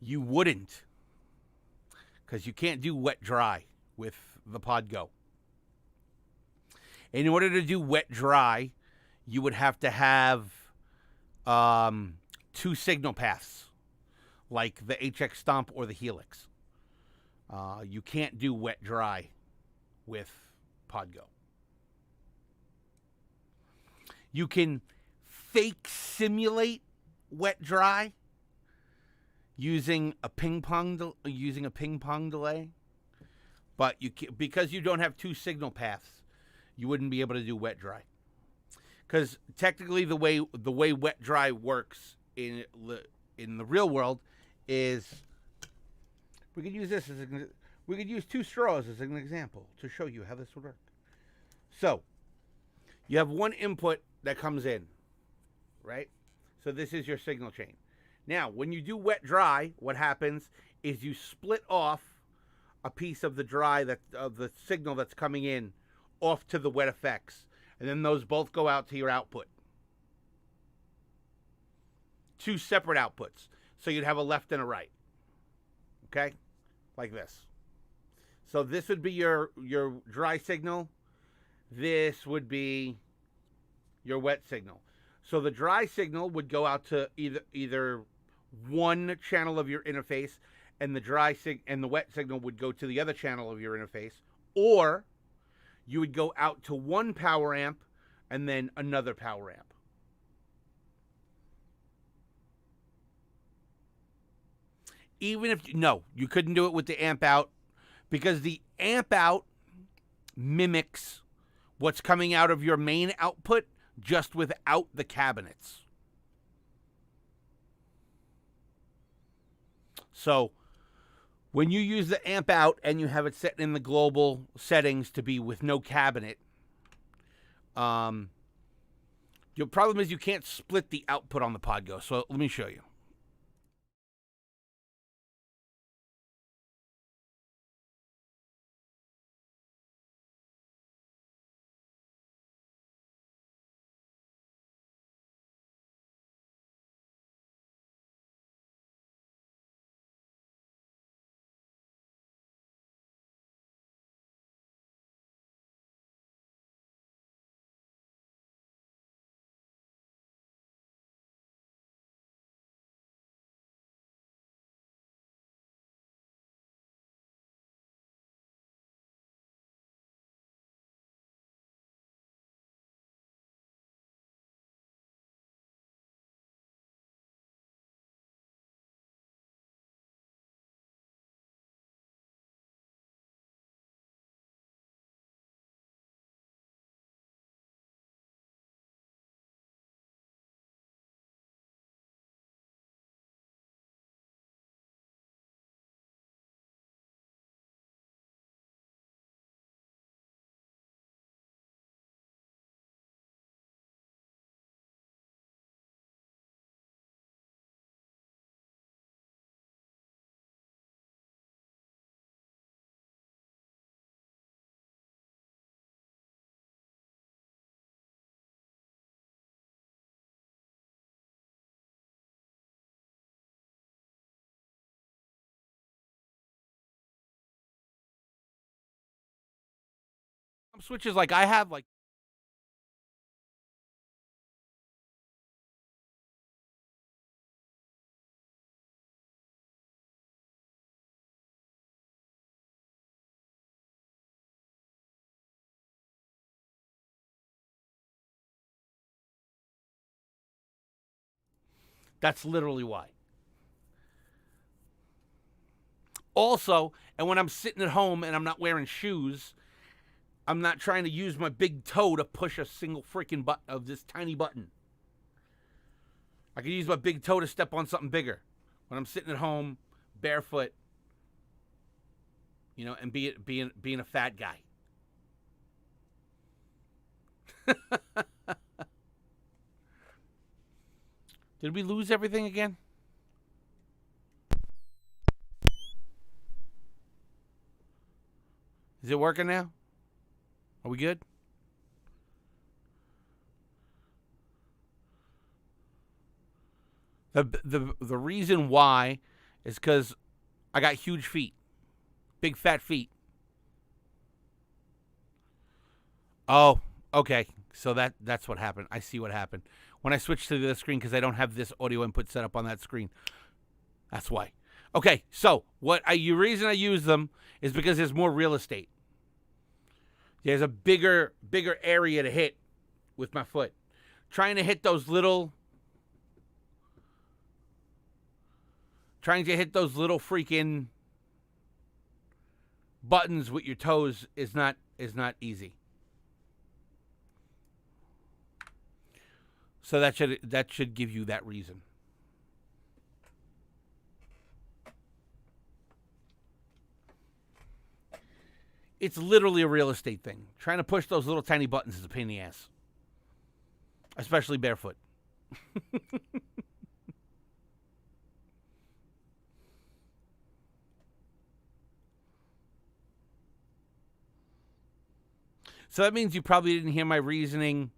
You wouldn't, because you can't do wet dry with the PodGo. In order to do wet dry, you would have to have 2 signal paths, like the HX Stomp or the Helix. You can't do wet dry with PodGo. You can fake simulate wet dry using a ping pong delay, but because you don't have 2 signal paths, you wouldn't be able to do wet dry. Because technically, the way wet dry works in the real world is we could use this we could use 2 straws as an example to show you how this would work. So you have one input that comes in, right? So this is your signal chain. Now, when you do wet dry, what happens is you split off a piece of the the signal that's coming in off to the wet effects, and then those both go out to your output. 2 separate outputs. So you'd have a left and a right. Okay? Like this. So this would be your dry signal. This would be your wet signal. So the dry signal would go out to either one channel of your interface, and the wet signal would go to the other channel of your interface, or you would go out to one power amp and then another power amp. Even if no, you couldn't do it with the amp out, because the amp out mimics what's coming out of your main output, just without the cabinets. So when you use the amp out and you have it set in the global settings to be with no cabinet, your problem is you can't split the output on the PodGo. So let me show you. Switches like I have, like, that's literally why. Also, and when I'm sitting at home and I'm not wearing shoes, I'm not trying to use my big toe to push a single freaking button of this tiny button. I can use my big toe to step on something bigger when I'm sitting at home barefoot, and being a fat guy. Did we lose everything again? Is it working now? Are we good? The reason why is because I got huge feet, big fat feet. Oh, okay. So that's what happened. I see what happened when I switched to the other screen, because I don't have this audio input set up on that screen. That's why. Okay, so the reason I use them is because there's more real estate. There's a bigger area to hit with my foot. Trying to hit those little freaking buttons with your toes is not easy. So that should give you that reason. It's literally a real estate thing. Trying to push those little tiny buttons is a pain in the ass. Especially barefoot. So that means you probably didn't hear my reasoning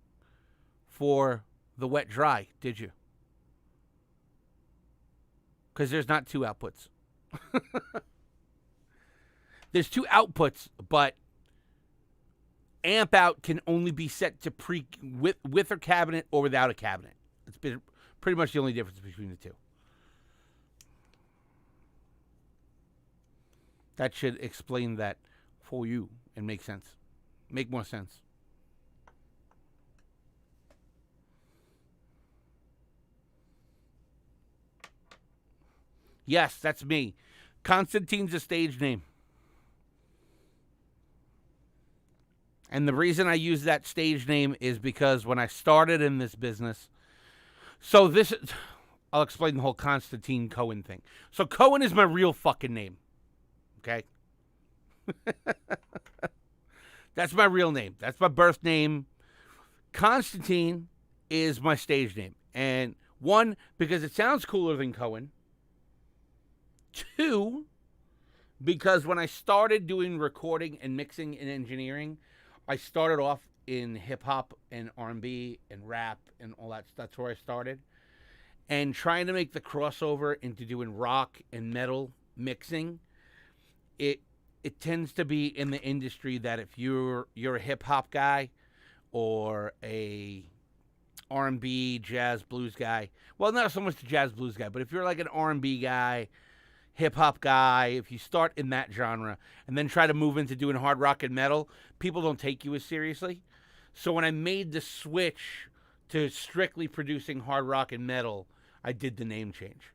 for the wet dry, did you? Because there's not two outputs. There's two outputs, but amp out can only be set to with a cabinet or without a cabinet. It's been pretty much the only difference between the two. That should explain that for you and make sense. Make more sense. Yes, that's me. Constantine's a stage name. And the reason I use that stage name is because when I started in this business, I'll explain the whole Constantine Cohen thing. So Cohen is my real fucking name. Okay? That's my real name. That's my birth name. Constantine is my stage name. And one, because it sounds cooler than Cohen. Two, because when I started doing recording and mixing and engineering, I started off in hip-hop and R&B and rap and all that. That's where I started. And trying to make the crossover into doing rock and metal mixing, it tends to be in the industry that if you're a hip-hop guy or a R&B, jazz, blues guy, well, not so much the jazz, blues guy, but if you're like an R&B guy, hip-hop guy, if you start in that genre and then try to move into doing hard rock and metal, people don't take you as seriously. So when I made the switch to strictly producing hard rock and metal, I did the name change.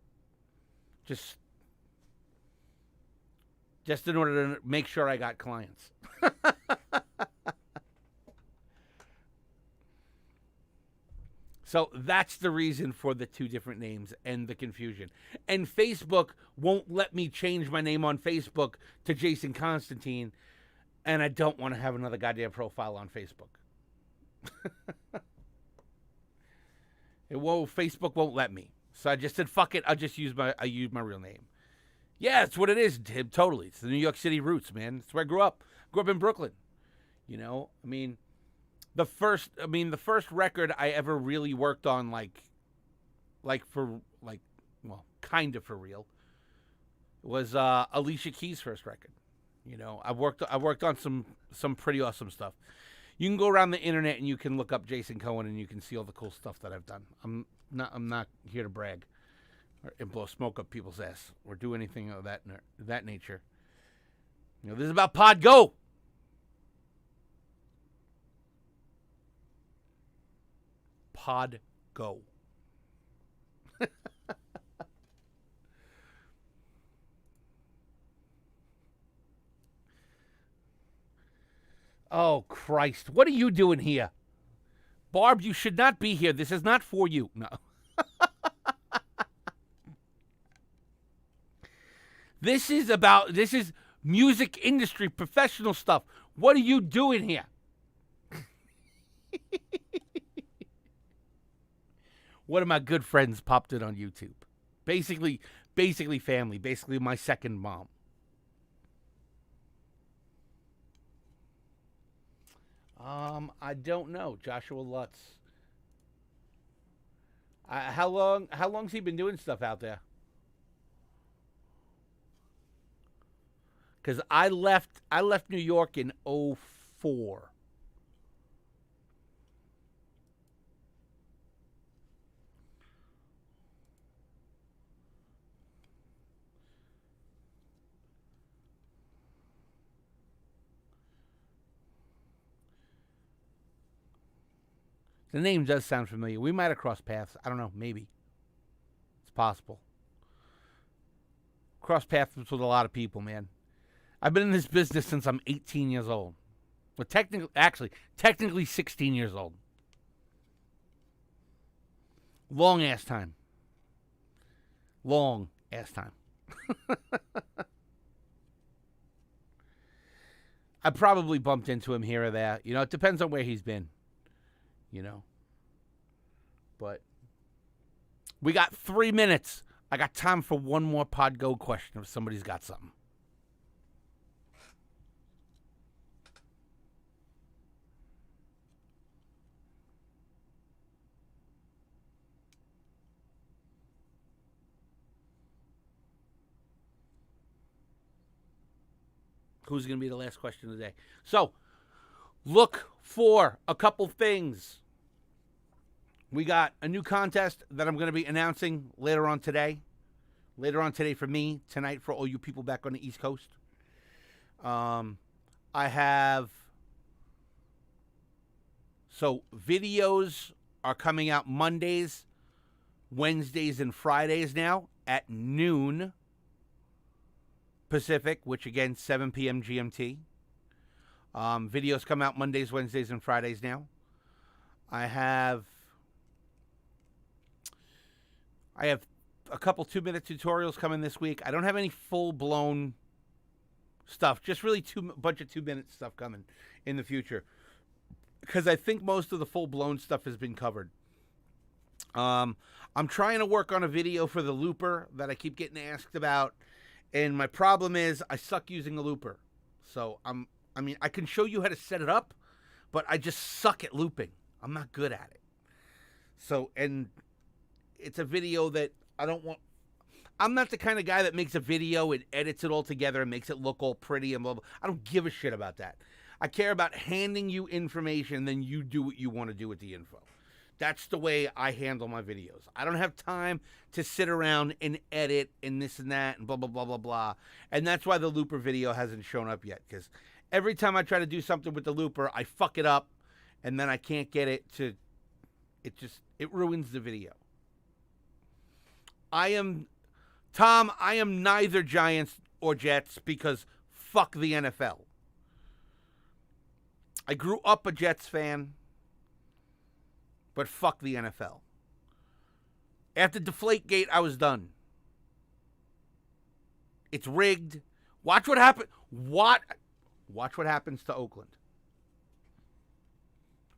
Just in order to make sure I got clients. So that's the reason for the two different names and the confusion. And Facebook won't let me change my name on Facebook to Jason Constantine, and I don't want to have another goddamn profile on Facebook. Facebook won't let me. So I just said, fuck it, I'll just use my real name. Yeah, that's what it is, Tim, totally. It's the New York City roots, man. That's where I grew up. Grew up in Brooklyn. You know, I mean, the first record I ever really worked on, kind of for real, was Alicia Keys' first record. You know, I worked on some pretty awesome stuff. You can go around the internet and you can look up Jason Cohen and you can see all the cool stuff that I've done. I'm not here to brag and blow smoke up people's ass or do anything of that nature. You know, this is about PodGo. PodGo. Oh, Christ. What are you doing here? Barb, you should not be here. This is not for you. No. This is music industry professional stuff. What are you doing here? One of my good friends popped it on YouTube. Basically family. Basically my second mom. I don't know. Joshua Lutz. How long's he been doing stuff out there? Because I left New York in 2004. The name does sound familiar. We might have crossed paths. I don't know. Maybe. It's possible. Crossed paths with a lot of people, man. I've been in this business since I'm 18 years old. Well, technically 16 years old. Long ass time. I probably bumped into him here or there. You know, it depends on where he's been. You know. But we got 3 minutes. I got time for one more PodGo question if somebody's got something. Who's going to be the last question today? So, look for a couple things. We got a new contest that I'm going to be announcing later on today. Later on today for me, tonight for all you people back on the East Coast. I have... So videos are coming out Mondays, Wednesdays, and Fridays now at noon Pacific, which again, 7 p.m. GMT. Videos come out Mondays, Wednesdays, and Fridays now. I have a couple 2-minute tutorials coming this week. I don't have any full-blown stuff, just really bunch of 2-minute stuff coming in the future, because I think most of the full-blown stuff has been covered. I'm trying to work on a video for the looper that I keep getting asked about, and my problem is I suck using a looper. So I can show you how to set it up, but I just suck at looping. I'm not good at it. So, and it's a video that I don't want. I'm not the kind of guy that makes a video and edits it all together and makes it look all pretty and blah, blah. I don't give a shit about that. I care about handing you information, then you do what you want to do with the info. That's the way I handle my videos. I don't have time to sit around and edit and this and that and blah, blah, blah, blah, blah. And that's why the looper video hasn't shown up yet, because every time I try to do something with the looper, I fuck it up, and then I can't get it to, it ruins the video. I am neither Giants or Jets, because fuck the NFL. I grew up a Jets fan, but fuck the NFL. After Deflategate, I was done. It's rigged. Watch what happens. Watch what happens to Oakland.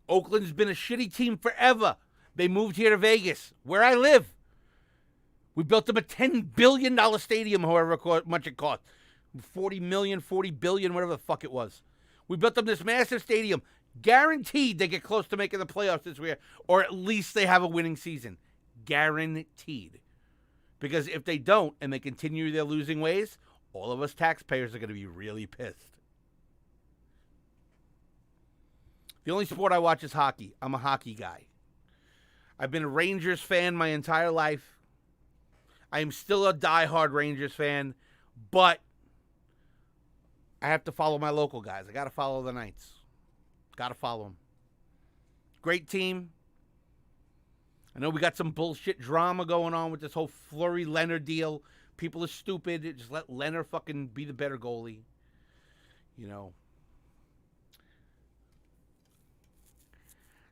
Oakland's been a shitty team forever. They moved here to Vegas, where I live. We built them a $10 billion stadium, however much it cost. 40 million, 40 billion, whatever the fuck it was. We built them this massive stadium. Guaranteed they get close to making the playoffs this year, or at least they have a winning season. Guaranteed. Because if they don't, and they continue their losing ways, all of us taxpayers are going to be really pissed. The only sport I watch is hockey. I'm a hockey guy. I've been a Rangers fan my entire life. I am still a diehard Rangers fan, but I have to follow my local guys. I got to follow the Knights. Got to follow them. Great team. I know we got some bullshit drama going on with this whole Fleury-Leonard deal. People are stupid. Just let Leonard fucking be the better goalie. You know.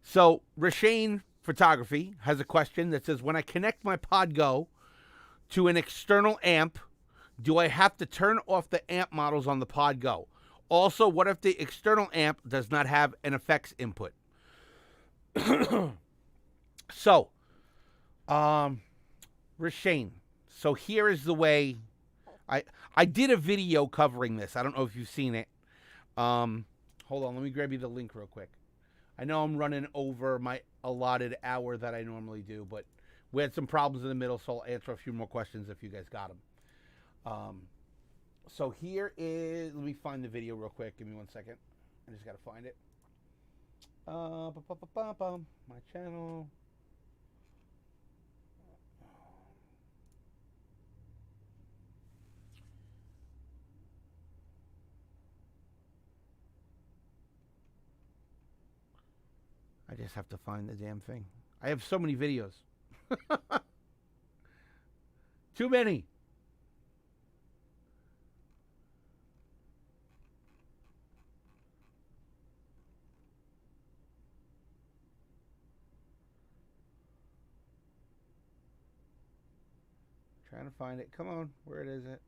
So, Rashane Photography has a question that says, when I connect my PodGo to an external amp, do I have to turn off the amp models on the PodGo? Also, what if the external amp does not have an effects input? So, Rashane, so here is the way. I did a video covering this. I don't know if you've seen it. Hold on, let me grab you the link real quick. I know I'm running over my allotted hour that I normally do, but we had some problems in the middle, so I'll answer a few more questions if you guys got them. So here is, let me find the video real quick. Give me 1 second. I just got to find it. My channel. I just have to find the damn thing. I have so many videos. Too many. Trying to find it. Come on. Where is it?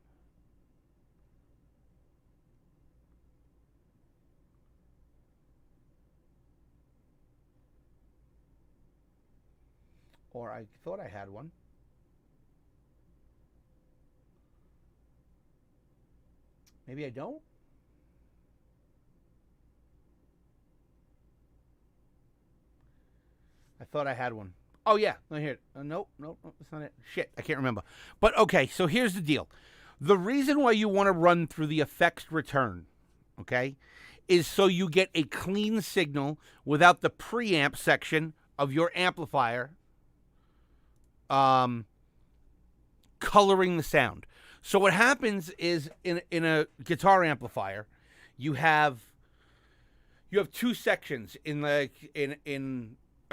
Or I thought I had one. Maybe I don't? I thought I had one. Oh, yeah. No, here. Nope, that's not it. Shit, I can't remember. But, okay, so here's the deal. The reason why you want to run through the effects return, okay, is so you get a clean signal without the preamp section of your amplifier coloring the sound. So what happens is in a guitar amplifier, you have two sections in a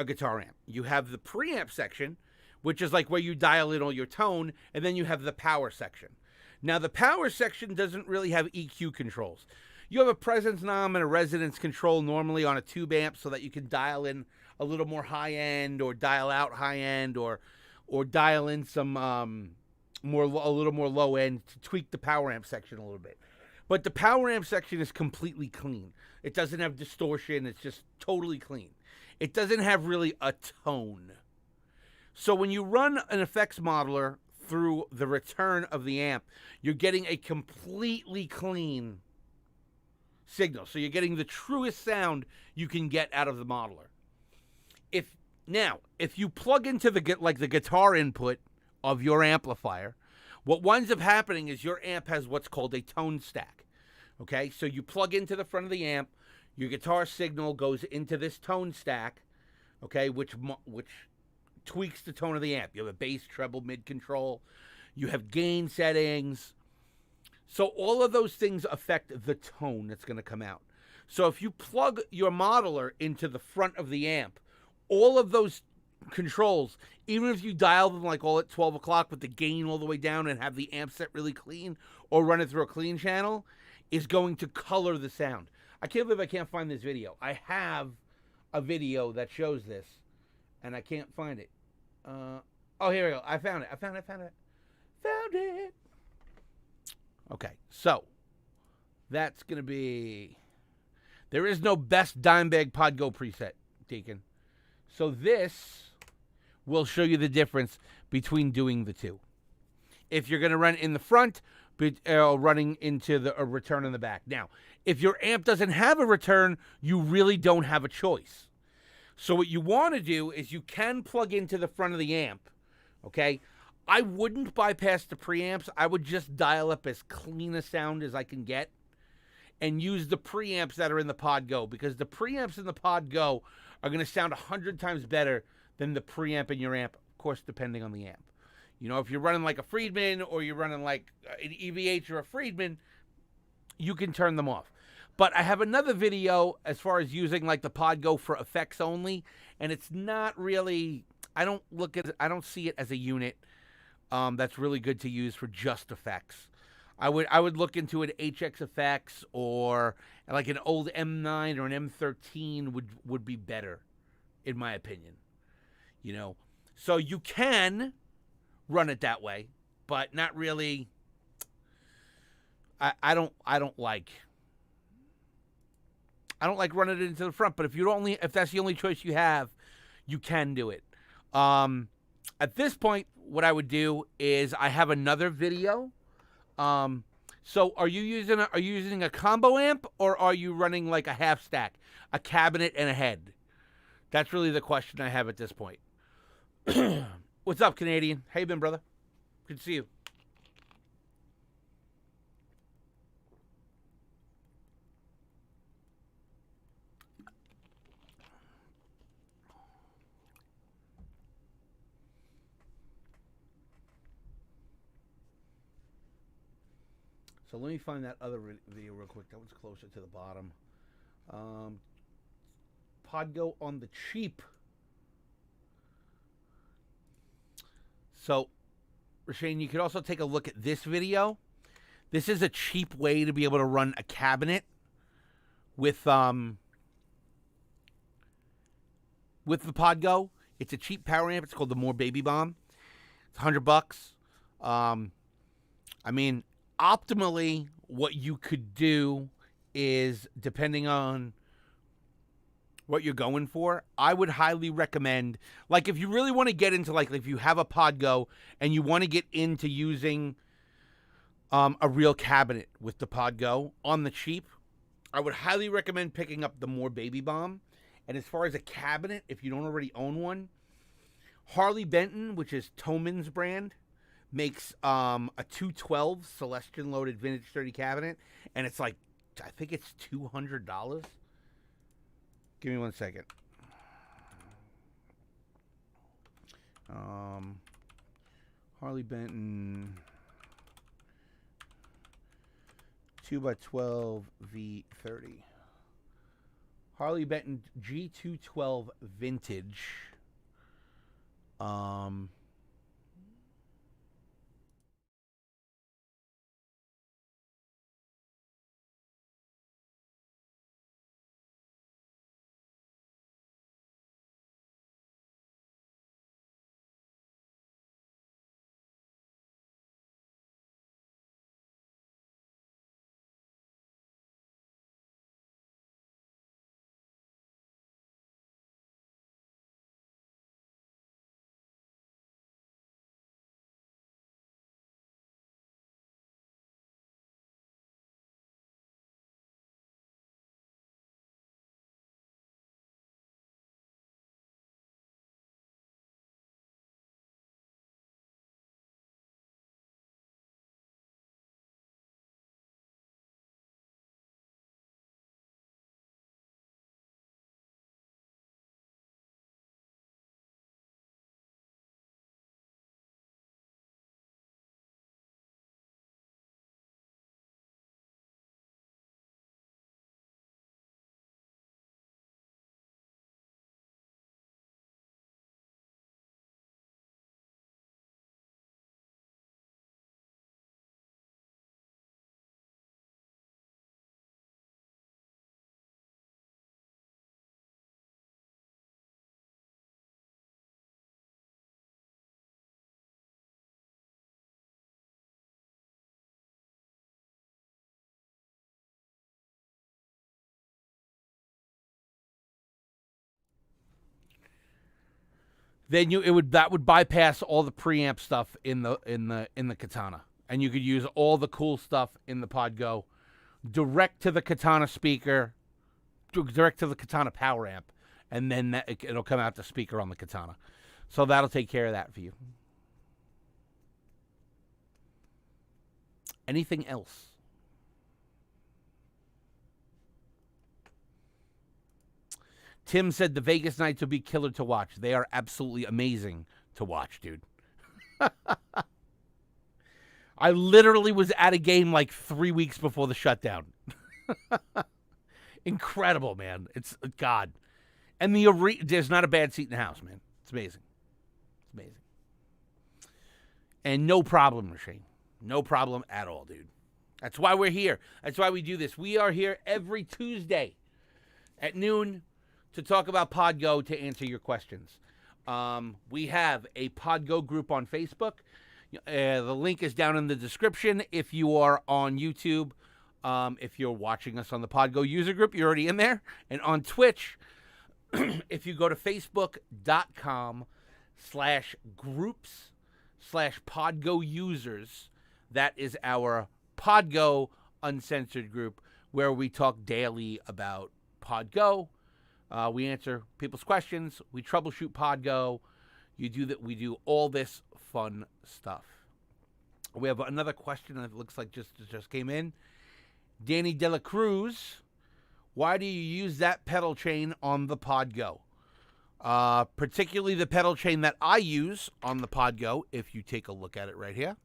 guitar amp. You have the preamp section, which is like where you dial in all your tone, and then you have the power section. Now the power section doesn't really have EQ controls. You have a presence knob and a resonance control normally on a tube amp so that you can dial in a little more high end or dial out high end or dial in some a little more low end to tweak the power amp section a little bit. But the power amp section is completely clean. It doesn't have distortion. It's just totally clean. It doesn't have really a tone. So when you run an effects modeler through the return of the amp, you're getting a completely clean signal. So you're getting the truest sound you can get out of the modeler. If you plug into the guitar input of your amplifier, what winds up happening is your amp has what's called a tone stack. Okay, so you plug into the front of the amp, your guitar signal goes into this tone stack, okay, which tweaks the tone of the amp. You have a bass, treble, mid control, you have gain settings. So all of those things affect the tone that's going to come out. So if you plug your modeler into the front of the amp, all of those controls, even if you dial them like all at 12 o'clock with the gain all the way down and have the amp set really clean or run it through a clean channel, is going to color the sound. I can't believe I can't find this video. I have a video that shows this, and I can't find it. Oh, here we go. I found it. Found it. Okay, so that's going to be... There is no best Dimebag PodGo preset, Deacon. So this will show you the difference between doing the two. If you're going to run in the front, running into a return in the back. Now, if your amp doesn't have a return, you really don't have a choice. So what you want to do is you can plug into the front of the amp, okay? I wouldn't bypass the preamps. I would just dial up as clean a sound as I can get and use the preamps that are in the PodGo, because the preamps in the PodGo are going to sound 100 times better than the preamp in your amp, of course, depending on the amp. You know, if you're running like a Friedman or you're running like an EVH or a Friedman, you can turn them off. But I have another video as far as using like the PodGo for effects only, and it's not really, I don't see it as a unit that's really good to use for just effects. I would look into an HX Effects or like an old M9 or an M13 would be better, in my opinion. You know, so you can run it that way, but not really. I don't like running it into the front. But if that's the only choice you have, you can do it. At this point, what I would do is I have another video. So are you using a combo amp, or are you running like a half stack, a cabinet and a head? That's really the question I have at this point. What's up, Canadian? How you been, brother? Good to see you. So let me find that other video real quick. That one's closer to the bottom. PodGo on the cheap. So, Rashane, you could also take a look at this video. This is a cheap way to be able to run a cabinet with the PodGo. It's a cheap power amp. It's called the More Baby Bomb. It's $100. I mean, optimally, what you could do is, depending on what you're going for, I would highly recommend, like, if you really want to get into, like, if you have a PodGo and you want to get into using a real cabinet with the PodGo on the cheap, I would highly recommend picking up the More Baby Bomb. And as far as a cabinet, if you don't already own one, Harley Benton, which is Toman's brand, makes a 212 Celestion loaded vintage 30 cabinet, and it's like I think it's $200. Give me 1 second. Harley Benton 2x12 V30. Harley Benton G212 Vintage. Then that would bypass all the preamp stuff in the Katana, and you could use all the cool stuff in the PodGo direct to the Katana speaker, direct to the Katana power amp, and then it'll come out the speaker on the Katana. So that'll take care of that for you. Anything else? Tim said the Vegas nights will be killer to watch. They are absolutely amazing to watch, dude. I literally was at a game like 3 weeks before the shutdown. Incredible, man. It's God. And there's not a bad seat in the house, man. It's amazing. It's amazing. And no problem, Rashane. No problem at all, dude. That's why we're here. That's why we do this. We are here every Tuesday at noon to talk about PodGo, to answer your questions. We have a PodGo group on Facebook. The link is down in the description. If you are on YouTube, if you're watching us on the PodGo user group, you're already in there. And on Twitch, if you go to facebook.com/groups/PodGo users, that is our PodGo Uncensored group where we talk daily about PodGo. We answer people's questions. We troubleshoot PodGo. We do all this fun stuff. We have another question that looks like just came in. Danny De La Cruz, why do you use that pedal chain on the PodGo? Particularly the pedal chain that I use on the PodGo, if you take a look at it right here.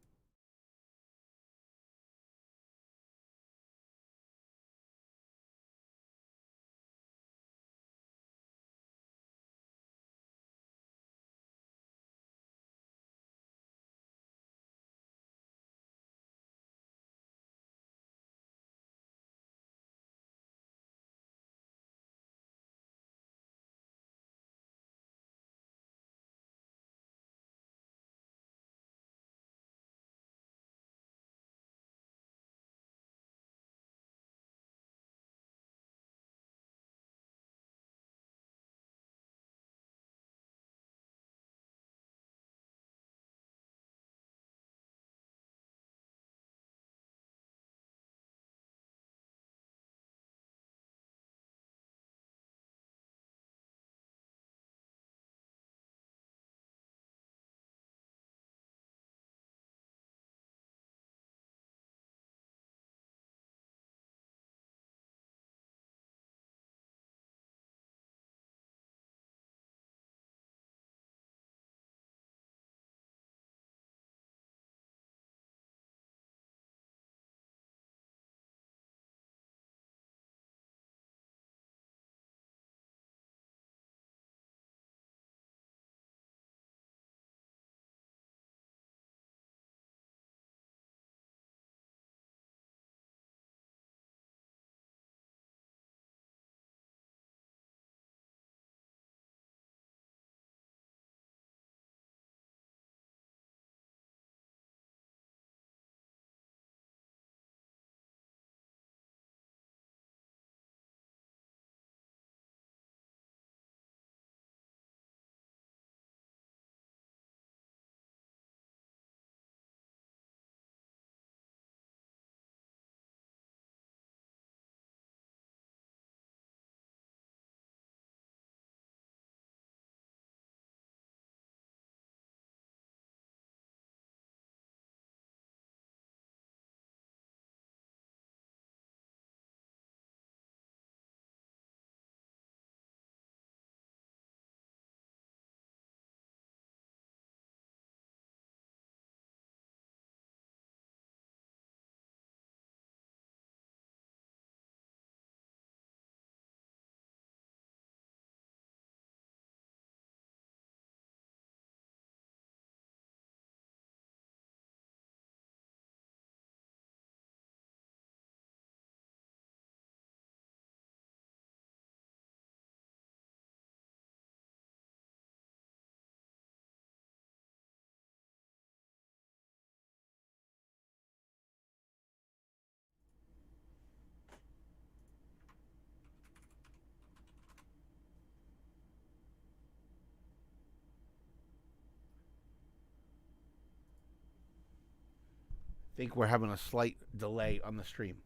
think we're having a slight delay on the stream.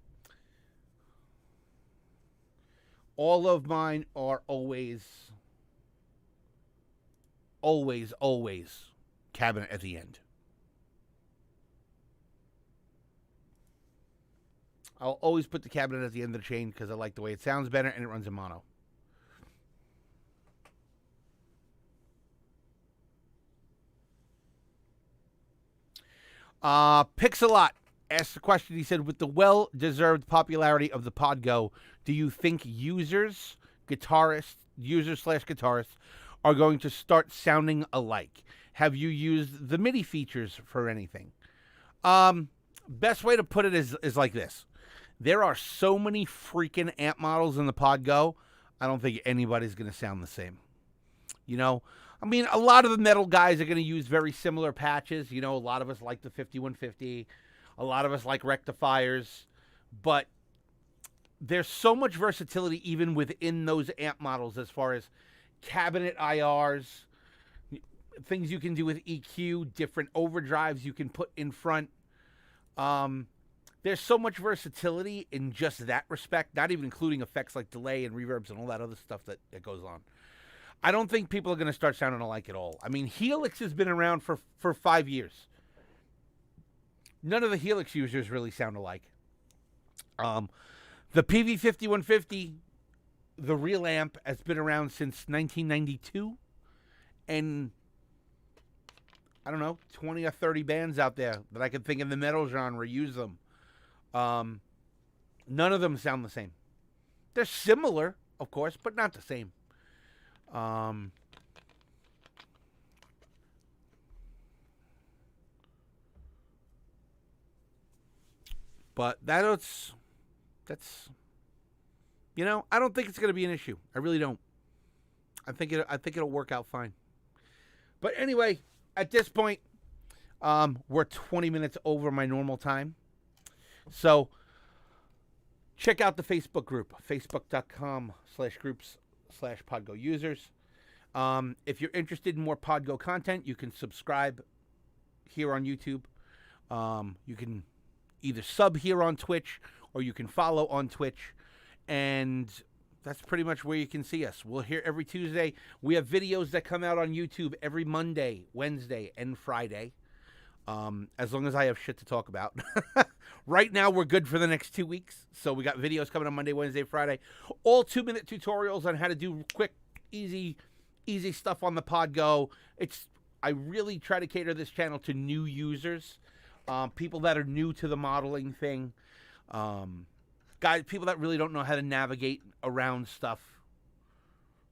All of mine are always cabinet at the end. I'll always put the cabinet at the end of the chain because I like the way it sounds better and it runs in mono. Pixelot asked the question. He said, with the well-deserved popularity of the PodGo, do you think users slash guitarists are going to start sounding alike? Have you used the MIDI features for anything? Best way to put it is like this. There are so many freaking amp models in the PodGo, I don't think anybody's going to sound the same. You know, I mean, a lot of the metal guys are going to use very similar patches. You know, a lot of us like the 5150. A lot of us like rectifiers. But there's so much versatility even within those amp models as far as cabinet IRs, things you can do with EQ, different overdrives you can put in front. There's so much versatility in just that respect, not even including effects like delay and reverbs and all that other stuff that goes on. I don't think people are going to start sounding alike at all. I mean, Helix has been around for 5 years. None of the Helix users really sound alike. The PV5150, the real amp, has been around since 1992. And I don't know, 20 or 30 bands out there that I can think in the metal genre use them. None of them sound the same. They're similar, of course, but not the same. But that's you know, I don't think it's going to be an issue. I really don't. I think it'll work out fine. But anyway, at this point, we're 20 minutes over my normal time. So check out the Facebook group, facebook.com/groups/PodGo users. If you're interested in more PodGo content, you can subscribe here on YouTube. You can either sub here on Twitch or you can follow on Twitch. And that's pretty much where you can see us. We're here every Tuesday. We have videos that come out on YouTube every Monday, Wednesday, and Friday. As long as I have shit to talk about. Right now, we're good for the next 2 weeks. So we got videos coming on Monday, Wednesday, Friday. All 2-minute tutorials on how to do quick, easy stuff on the PodGo. I really try to cater this channel to new users, people that are new to the modeling thing, guys, people that really don't know how to navigate around stuff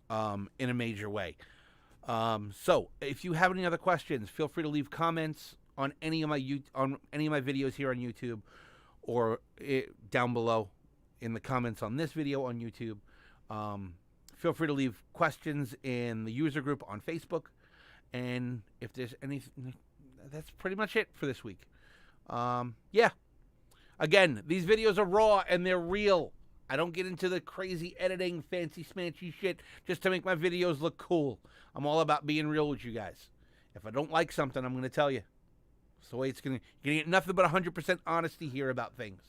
in a major way. So if you have any other questions, feel free to leave comments on any of my videos here on YouTube, or down below in the comments on this video on YouTube. Feel free to leave questions in the user group on Facebook. And if there's anything, that's pretty much it for this week. Yeah. Again, these videos are raw and they're real. I don't get into the crazy editing, fancy smanchy shit just to make my videos look cool. I'm all about being real with you guys. If I don't like something, I'm going to tell you. It's the way it's going to... You're going to get nothing but 100% honesty here about things.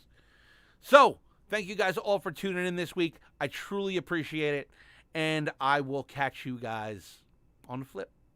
So, thank you guys all for tuning in this week. I truly appreciate it. And I will catch you guys on the flip.